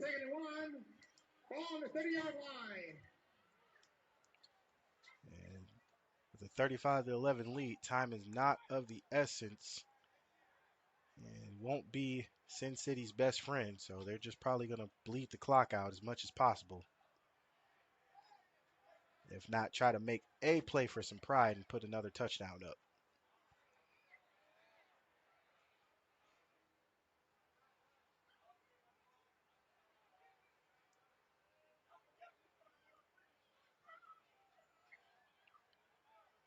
Second and 1. Ball on the 30-yard line. And with a 35-11 lead, time is not of the essence and won't be Cin City's best friend. So they're just probably going to bleed the clock out as much as possible. If not, try to make a play for some pride and put another touchdown up.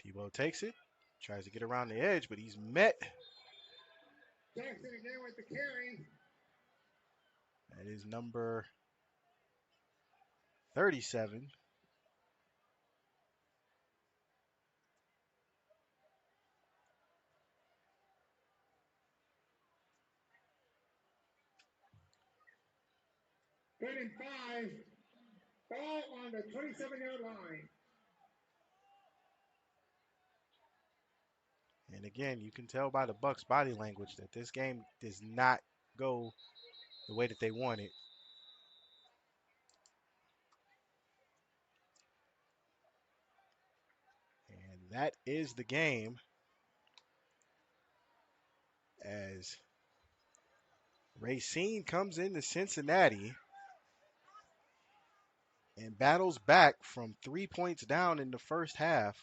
Tebow takes it, tries to get around the edge, but he's met. Jackson again with the carry. That is number 37. Third and 5. Ball on the 27-yard line. And again, you can tell by the Bucs' body language that this game does not go the way that they want it. And that is the game as Racine comes into Cincinnati and battles back from 3 points down in the first half,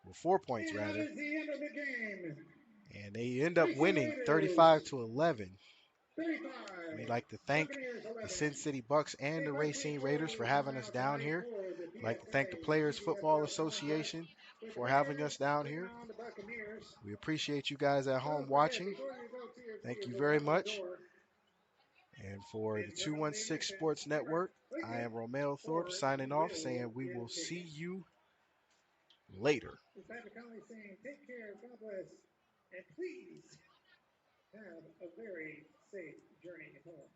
or 4 points And that rather, is the end of the game. and they end up Racine winning Raiders 35-11. 35. We'd like to thank Buccaneers the 11. Cin City Bucs and Hey, the Bucks, we Racine inform Raiders you for having now us down tonight here. for the We'd like to thank the PFA Players Football CCFL contest Association with the for having Raiders us down taking here. on the Buccaneers. We appreciate you guys at home Don't forget, watching. before you go to your Thank seat, you go very out the much. door And for and the turn on the 216 ignition. Sports Remember, Network, click I it am Romeo Thorpe or signing you off, will saying we will get see taken. you later. It's Pat McConnelly saying, take care, God bless, and please have a very safe journey home.